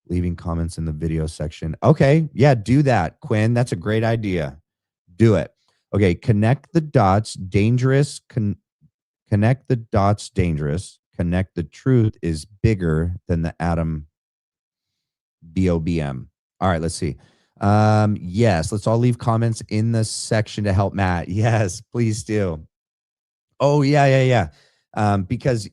Leaving comments in the video section. Okay. Yeah, do that, Quinn. That's a great idea. Do it. Okay. Connect the dots. Dangerous. Connect the dots. Dangerous. Connect the truth is bigger than the atom. BOBM. All right. Let's see. Yes. Let's all leave comments in the section to help Matt. Yes, please do. Oh, yeah. Because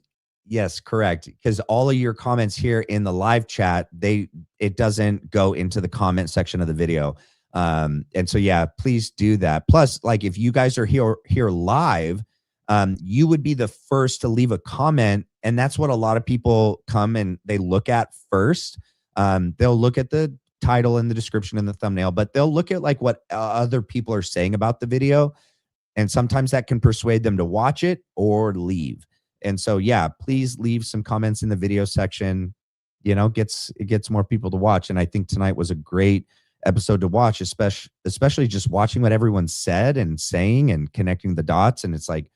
yes, correct. Because all of your comments here in the live chat, it doesn't go into the comment section of the video. And so, yeah, please do that. Plus, like, if you guys are here live, you would be the first to leave a comment. And that's what a lot of people come and they look at first. They'll look at the title and the description and the thumbnail, but they'll look at like what other people are saying about the video. And sometimes that can persuade them to watch it or leave. And so, yeah, please leave some comments in the video section. You know, it gets more people to watch. And I think tonight was a great episode to watch, especially just watching what everyone said and saying and connecting the dots. And it's like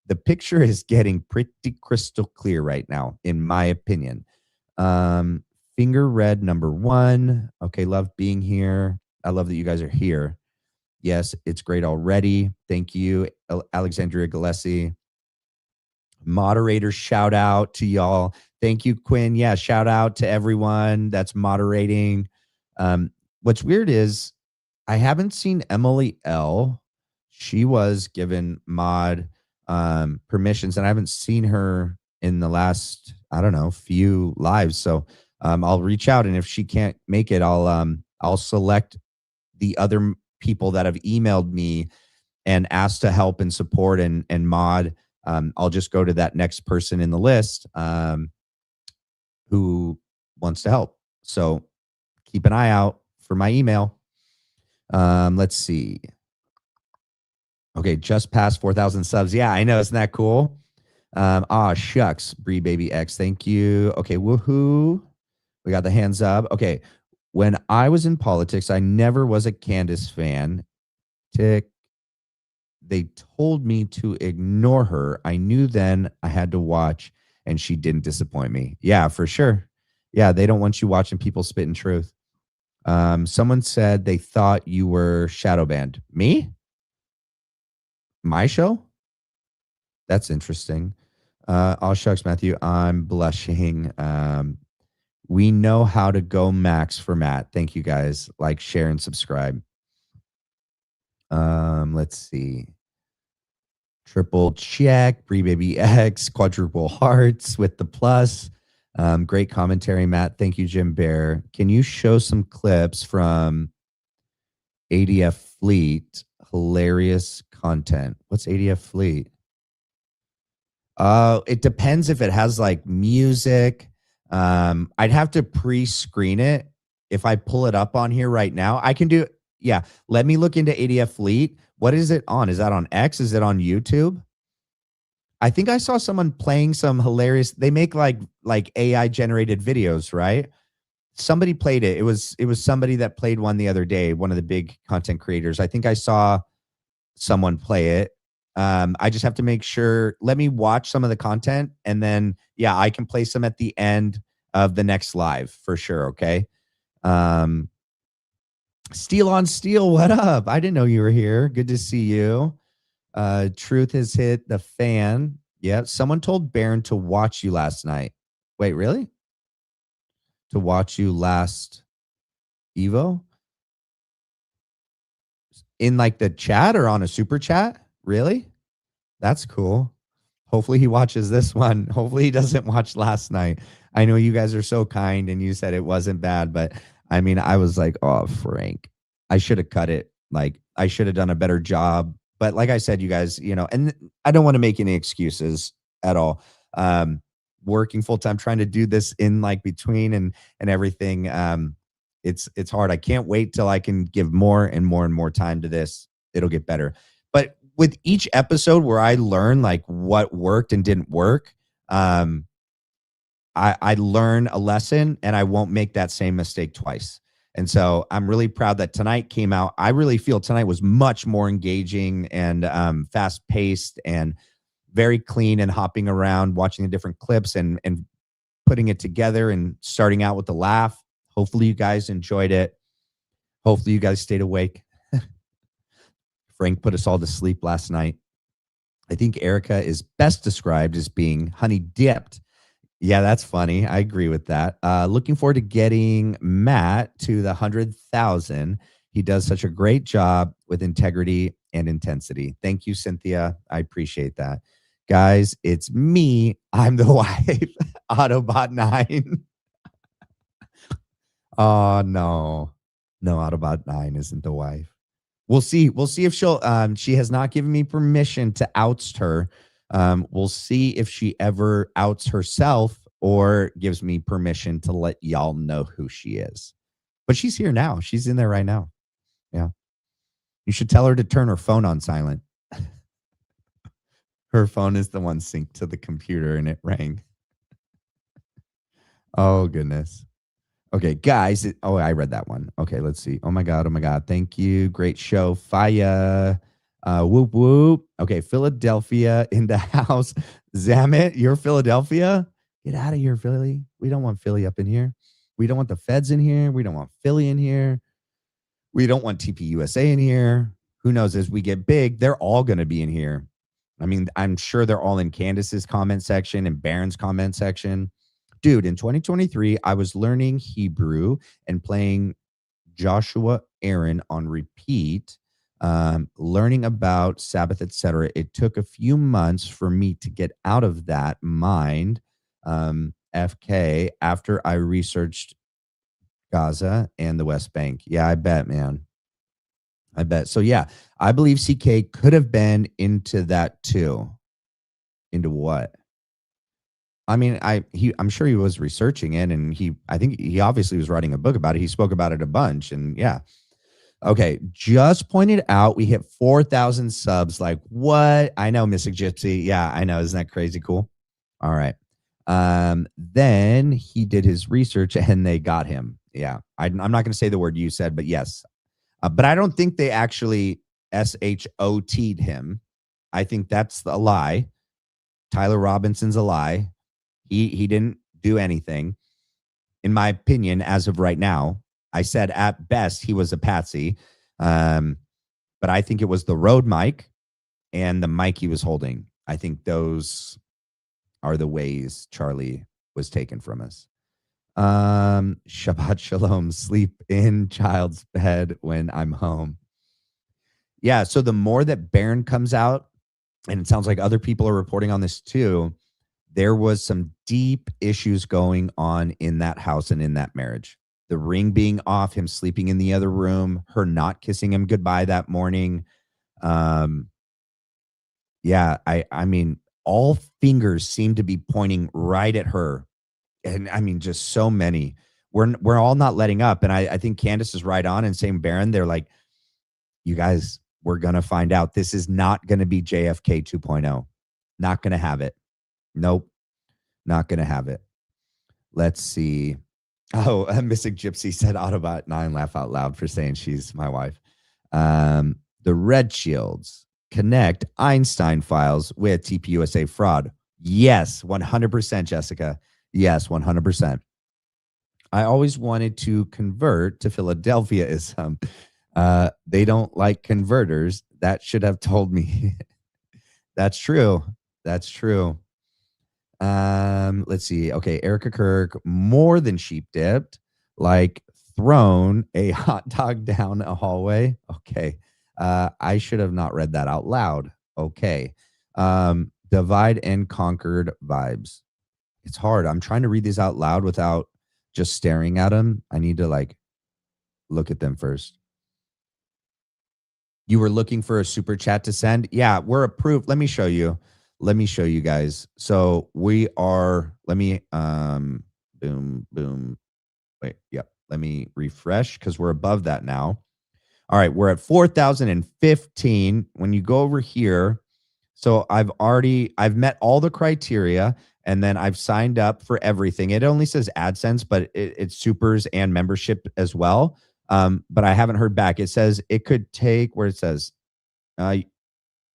the picture is getting pretty crystal clear right now, in my opinion. Finger red number 1. Okay, love being here. I love that you guys are here. Yes, it's great already. Thank you, Alexandria Gillespie. Moderator shout out to y'all. Thank you, Quinn. Yeah, shout out to everyone that's moderating. What's weird is I haven't seen Emily L. She was given mod permissions, and I haven't seen her in the last, I don't know, few lives. So I'll reach out, and if she can't make it, I'll select the other people that have emailed me and asked to help and support and mod. I'll just go to that next person in the list who wants to help. So keep an eye out for my email. Let's see. Okay, just past 4,000 subs. Yeah, I know. Isn't that cool? Shucks, Bree Baby X. Thank you. Okay, woohoo. We got the hands up. Okay, when I was in politics, I never was a Candace fan. Tick. They told me to ignore her. I knew then I had to watch, and she didn't disappoint me. Yeah, for sure. Yeah, they don't want you watching people spit in truth. Someone said they thought you were shadow banned. Me? My show? That's interesting. Oh, shucks, Matthew. I'm blushing. We know how to go max for Matt. Thank you guys. Like, share, and subscribe. Let's see. Triple check, Bree Baby X, quadruple hearts with the plus. Great commentary, Matt. Thank you, Jim Bear. Can you show some clips from ADF Fleet? Hilarious content. What's ADF Fleet? It depends if it has like music. I'd have to pre-screen it. If I pull it up on here right now, I can do. Yeah, let me look into ADF Fleet. What is it on? Is that on X? Is it on YouTube? I think I saw someone playing some hilarious. They make like AI generated videos, right? Somebody played it. It was somebody that played one the other day. One of the big content creators. I think I saw someone play it. I just have to make sure. Let me watch some of the content, and then yeah, I can play some at the end of the next live for sure. Okay. Steel on Steel, what up? I didn't know you were here. Good to see you. Truth has hit the fan. Yeah, someone told Baron to watch you last night. Wait, really? To watch you last Evo? In like the chat or on a super chat? Really? That's cool. Hopefully he watches this one. Hopefully he doesn't watch last night. I know you guys are so kind and you said it wasn't bad, but I mean, I was like, oh, Frank, I should have cut it. Like, I should have done a better job. But like I said, you guys, you know, and I don't want to make any excuses at all. Working full time, trying to do this in like between and everything. It's hard. I can't wait till I can give more and more and more time to this. It'll get better. But with each episode where I learn like what worked and didn't work, I learn a lesson and I won't make that same mistake twice. And so I'm really proud that tonight came out. I really feel tonight was much more engaging and fast paced and very clean, and hopping around, watching the different clips and putting it together and starting out with the laugh. Hopefully you guys enjoyed it. Hopefully you guys stayed awake. Frank put us all to sleep last night. I think Erica is best described as being honey dipped. Yeah, that's funny. I agree with that. Looking forward to getting Matt to the 100,000. He does such a great job with integrity and intensity. Thank you, Cynthia. I appreciate that. Guys, it's me. I'm the wife. Autobot 9. Oh, no. No, Autobot 9 isn't the wife. We'll see. We'll see if she'll, she has not given me permission to oust her. We'll see if she ever outs herself or gives me permission to let y'all know who she is. But she's here now. She's in there right now. Yeah. You should tell her to turn her phone on silent. Her phone is the one synced to the computer and it rang. Oh, goodness. Okay, guys. Oh, I read that one. Okay, let's see. Oh my God. Oh my God. Thank you. Great show. Fire. Whoop whoop. Okay, Philadelphia in the house. Zamet, you're Philadelphia? Get out of here, Philly. We don't want Philly up in here. We don't want the feds in here. We don't want Philly in here. We don't want TPUSA in here. Who knows? As we get big, they're all going to be in here. I mean, I'm sure they're all in Candace's comment section and Baron's comment section. Dude, in 2023, I was learning Hebrew and playing Joshua Aaron on repeat, learning about Sabbath, etc. It took a few months for me to get out of that mind, FK, after I researched Gaza and the West Bank. Yeah, I bet, man. I bet. So yeah, I believe CK could have been into that too. Into what? I mean, I'm sure he was researching it, and I think he obviously was writing a book about it. He spoke about it a bunch, and yeah. Okay, just pointed out we hit 4,000 subs. Like what? I know, Mystic Gypsy. Yeah, I know. Isn't that crazy cool? All right. Then he did his research, and they got him. Yeah, I'm not going to say the word you said, but yes. But I don't think they actually SHOT'd him. I think that's a lie. Tyler Robinson's a lie. He didn't do anything. In my opinion, as of right now, I said at best he was a patsy. But I think it was the Rode mic and the mic he was holding. I think those are the ways Charlie was taken from us. Shabbat Shalom, sleep in child's bed when I'm home. Yeah, so the more that Baron comes out, and it sounds like other people are reporting on this too, there was some deep issues going on in that house and in that marriage. The ring being off, him sleeping in the other room, her not kissing him goodbye that morning. Yeah, I mean, all fingers seem to be pointing right at her. And I mean, just so many. We're all not letting up. And I think Candace is right on, and same Baron. They're like, you guys, we're going to find out. This is not going to be JFK 2.0. Not going to have it. Nope. Not going to have it. Let's see. Oh, Mystic Gypsy said Autobot 9, laugh out loud for saying she's my wife. The Red Shields connect Einstein files with TPUSA fraud. Yes, 100%, Jessica. Yes, 100%. I always wanted to convert to Philadelphiaism. They don't like converters. That should have told me. That's true. That's true. Let's see. Okay, Erica Kirk, more than sheep dipped, like thrown a hot dog down a hallway. Okay. I should have not read that out loud. Okay. Divide and conquered vibes. It's hard. I'm trying to read these out loud without just staring at them. I need to like look at them first. You were looking for a super chat to send? Yeah, we're approved. Let me show you. Let me show you guys. So we are, let me, boom, boom. Wait, yep. Let me refresh because we're above that now. All right, we're at 4,015. When you go over here, so I've met all the criteria, and then I've signed up for everything. It only says AdSense, but it's supers and membership as well. But I haven't heard back. It says it could take, where it says,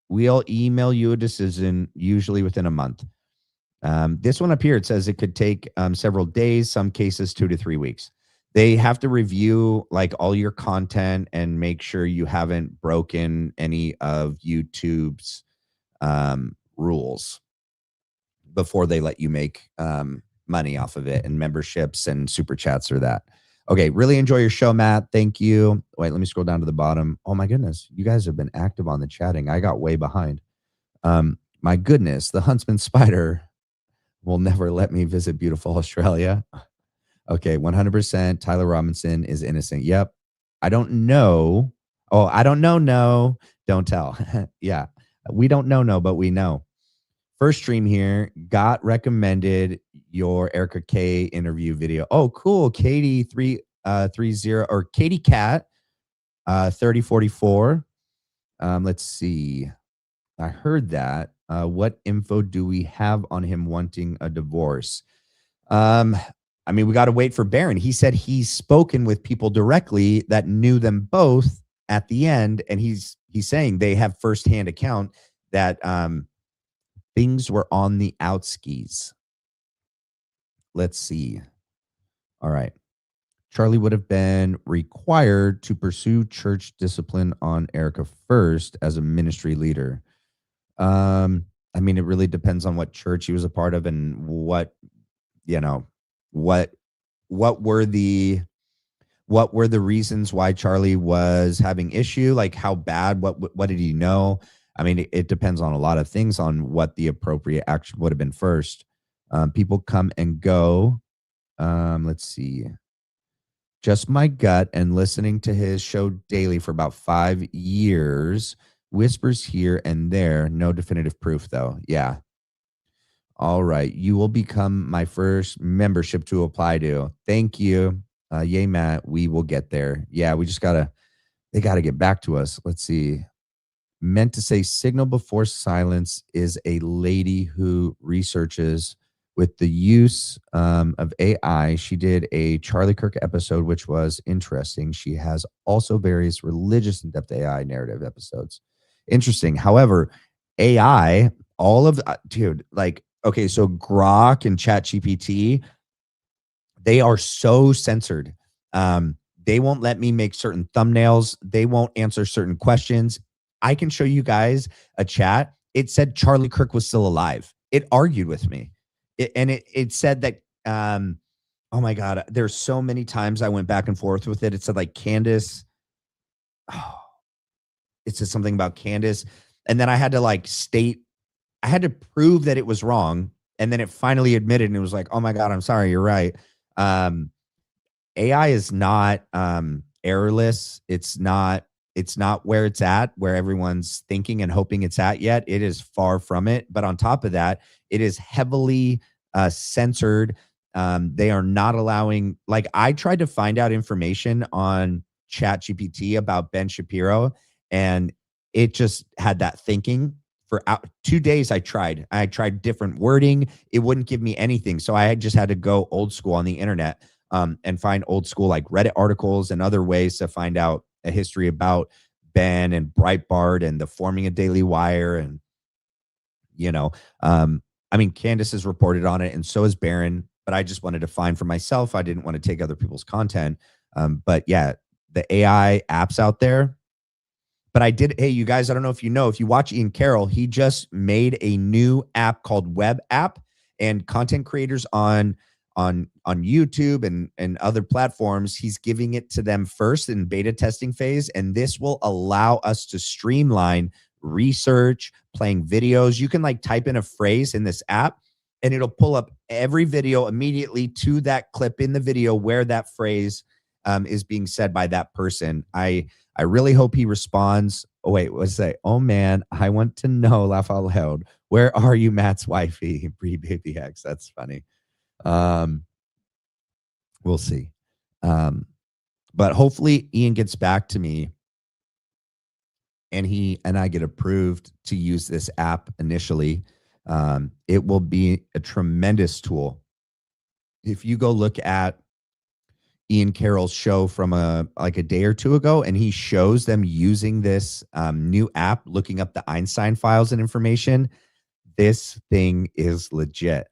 we'll email you a decision usually within a month. This one up here, it says it could take several days, some cases 2 to 3 weeks. They have to review like all your content and make sure you haven't broken any of YouTube's rules before they let you make money off of it, and memberships and super chats or that. Okay, really enjoy your show, Matt. Thank you. Wait, let me scroll down to the bottom. Oh my goodness, you guys have been active on the chatting. I got way behind. My goodness, the Huntsman Spider will never let me visit beautiful Australia. Okay, 100%. Tyler Robinson is innocent. Yep. I don't know. Oh, I don't know. No, don't tell. Yeah, we don't know. No, but we know. First stream here, got recommended your Erica K interview video. Oh, cool. Katie 330 or Katie Cat 3044. Let's see. I heard that. What info do we have on him wanting a divorce? I mean, we got to wait for Barron. He said he's spoken with people directly that knew them both at the end, and he's saying they have firsthand account that things were on the outskis. Let's see. All right. Charlie would have been required to pursue church discipline on Erica first as a ministry leader. I mean, it really depends on what church he was a part of and what, you know, what were the reasons why Charlie was having issue, like how bad, what did he know? I mean, it depends on a lot of things on what the appropriate action would have been first. People come and go. Let's see. Just my gut and listening to his show daily for about 5 years. Whispers here and there. No definitive proof, though. Yeah. All right. You will become my first membership to apply to. Thank you. Yay, Matt. We will get there. Yeah, we just they got to get back to us. Let's see. Meant to say signal before silence is a lady who researches with the use of AI. She did a Charlie Kirk episode, which was interesting. She has also various religious in-depth AI narrative episodes. Interesting. However, AI, all of, dude, like, okay, so Grok and ChatGPT, they are so censored. They won't let me make certain thumbnails. They won't answer certain questions. I can show you guys a chat. It said Charlie Kirk was still alive. It argued with me. It said that, oh my God, there's so many times I went back and forth with it. It said like Candace. Oh, it said something about Candace. And then I had to I had to prove that it was wrong. And then it finally admitted and it was like, oh my God, I'm sorry. You're right. AI is not errorless. It's not where it's at, where everyone's thinking and hoping it's at yet. It is far from it. But on top of that, it is heavily censored. They are not allowing, like, I tried to find out information on ChatGPT about Ben Shapiro, and it just had that thinking for 2 days. I tried different wording. It wouldn't give me anything. So I just had to go old school on the internet and find old school, like Reddit articles and other ways to find out a history about Ben and Breitbart and the forming of Daily Wire. And, I mean, Candace has reported on it and so has Barron, but I just wanted to find for myself. I didn't want to take other people's content. But yeah, the AI apps out there. But hey, you guys, I don't know if if you watch Ian Carroll, he just made a new app called Web App, and content creators on YouTube and other platforms, he's giving it to them first in beta testing phase. And this will allow us to streamline research, playing videos. You can like type in a phrase in this app and it'll pull up every video immediately to that clip in the video where that phrase is being said by that person. I really hope he responds. Oh, wait, what's that? Oh man, I want to know, laugh out loud. Where are you, Matt's wifey? Bree Baby X. That's funny. We'll see. But hopefully Ian gets back to me and he and I get approved to use this app initially. It will be a tremendous tool. If you go look at Ian Carroll's show from a day or two ago, and he shows them using this new app, looking up the Einstein files and information, this thing is legit.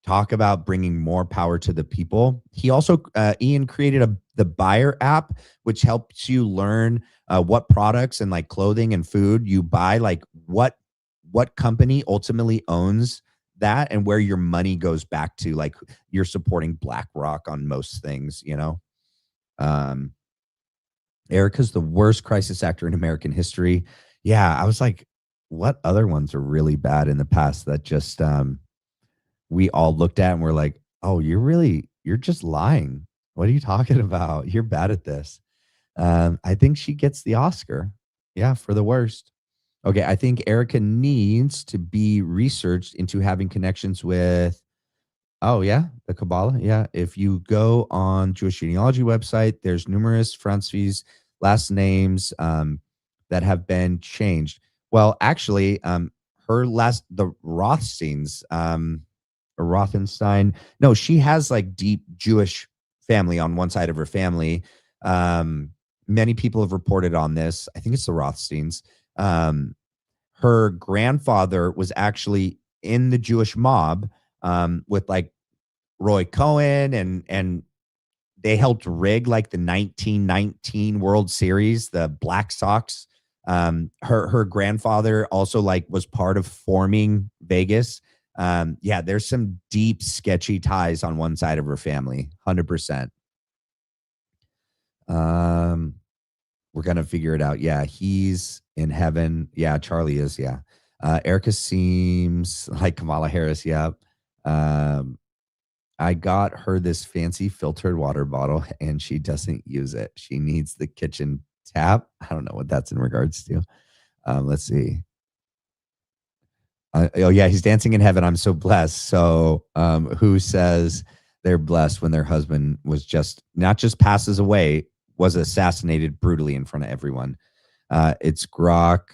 Talk about bringing more power to the people. He also, Ian created the Buyer app, which helps you learn what products and like clothing and food you buy, like what company ultimately owns that and where your money goes back to. Like you're supporting BlackRock on most things, Erica's the worst crisis actor in American history. Yeah, I was like, what other ones are really bad in the past that just we all looked at and we're like, oh, you're just lying. What are you talking about? You're bad at this. I think she gets the Oscar. Yeah, for the worst. Okay, I think Erica needs to be researched into having connections with, oh yeah, the Kabbalah. Yeah, if you go on Jewish genealogy website, there's numerous Franzis last names that have been changed. Well, actually, the Rothsteins, Rothenstein. No, she has like deep Jewish family on one side of her family. Many people have reported on this. I think it's the Rothsteins. Her grandfather was actually in the Jewish mob with like Roy Cohen, and they helped rig like the 1919 World Series, the Black Sox. Her grandfather also like was part of forming Vegas. Yeah, there's some deep sketchy ties on one side of her family, 100%. We're gonna figure it out. Yeah, he's in heaven. Yeah, Charlie is. Yeah. Erica seems like Kamala Harris. Yep. I got her this fancy filtered water bottle and she doesn't use it. She needs the kitchen tap. I don't know what that's in regards to. Let's see. Oh yeah, he's dancing in heaven. I'm so blessed. So who says they're blessed when their husband was not just passes away, was assassinated brutally in front of everyone? It's Grok,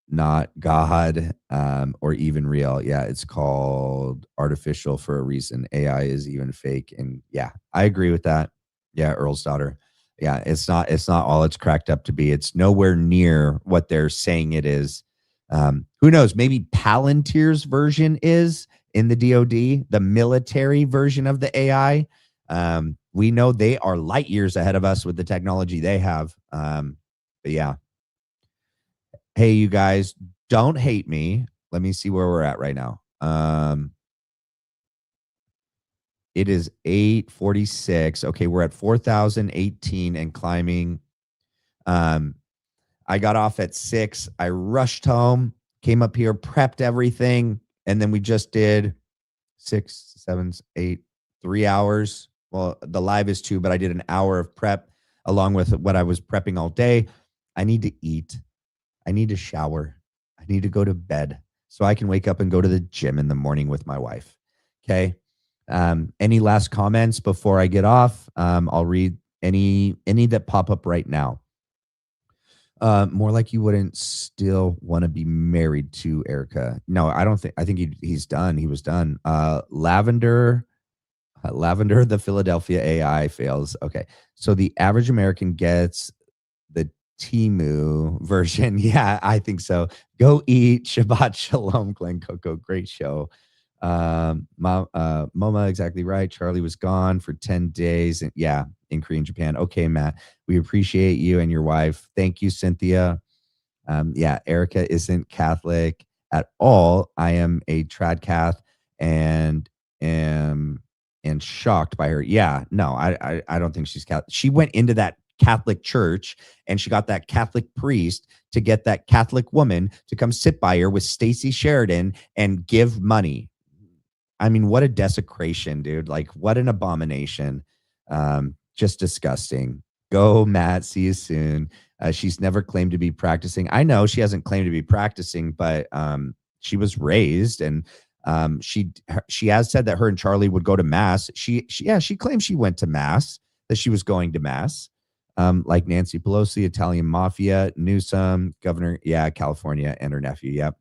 not God, or even real. Yeah, it's called artificial for a reason. AI is even fake. And yeah, I agree with that. Yeah, Earl's daughter. Yeah, it's not all it's cracked up to be. It's nowhere near what they're saying it is. Who knows? Maybe Palantir's version is in the DoD, the military version of the AI. We know they are light years ahead of us with the technology they have. But yeah. Hey, you guys, don't hate me. Let me see where we're at right now. It is 8:46. Okay, we're at 4,018 and climbing. I got off at 6. I rushed home, came up here, prepped everything, and then we just did 6, 7, 8, 3 hours. Well, the live is 2, but I did an hour of prep along with what I was prepping all day. I need to eat. I need to shower. I need to go to bed so I can wake up and go to the gym in the morning with my wife. Okay. Any last comments before I get off? I'll read any that pop up right now. More like you wouldn't still want to be married to Erica. No, I don't think. I think he's done. He was done. Lavender, the Philadelphia AI fails. Okay, so the average American gets the Timu version. Yeah, I think so. Go eat. Shabbat shalom, Glenn Coco. Great show. Moma, exactly right. Charlie was gone for 10 days. And yeah, in Korea and Japan. Okay, Matt, we appreciate you and your wife. Thank you, Cynthia. Yeah, Erica isn't Catholic at all. I am a trad cath and am shocked by her. Yeah, no, I don't think she's Catholic. She went into that Catholic church and she got that Catholic priest to get that Catholic woman to come sit by her with Stacey Sheridan and give money. I mean, what a desecration, dude. Like, what an abomination. Just disgusting. Go, Matt. See you soon. She's never claimed to be practicing. I know she hasn't claimed to be practicing, but she was raised, and she has said that her and Charlie would go to mass. She claims she went to mass, that she was going to mass. Like Nancy Pelosi, Italian mafia, Newsom, governor, California, and her nephew. Yep.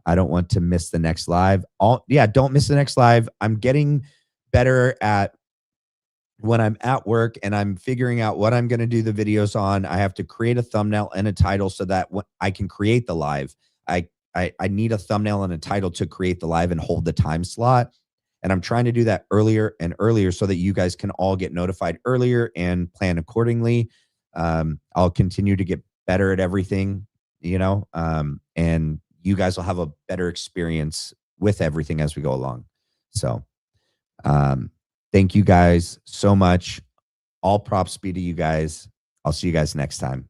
I don't want to miss the next live. Don't miss the next live. I'm getting better at when I'm at work and I'm figuring out what I'm going to do the videos on. I have to create a thumbnail and a title so that I can create the live. I need a thumbnail and a title to create the live and hold the time slot. And I'm trying to do that earlier and earlier so that you guys can all get notified earlier and plan accordingly. I'll continue to get better at everything, and you guys will have a better experience with everything as we go along. So thank you guys so much. All props be to you guys. I'll see you guys next time.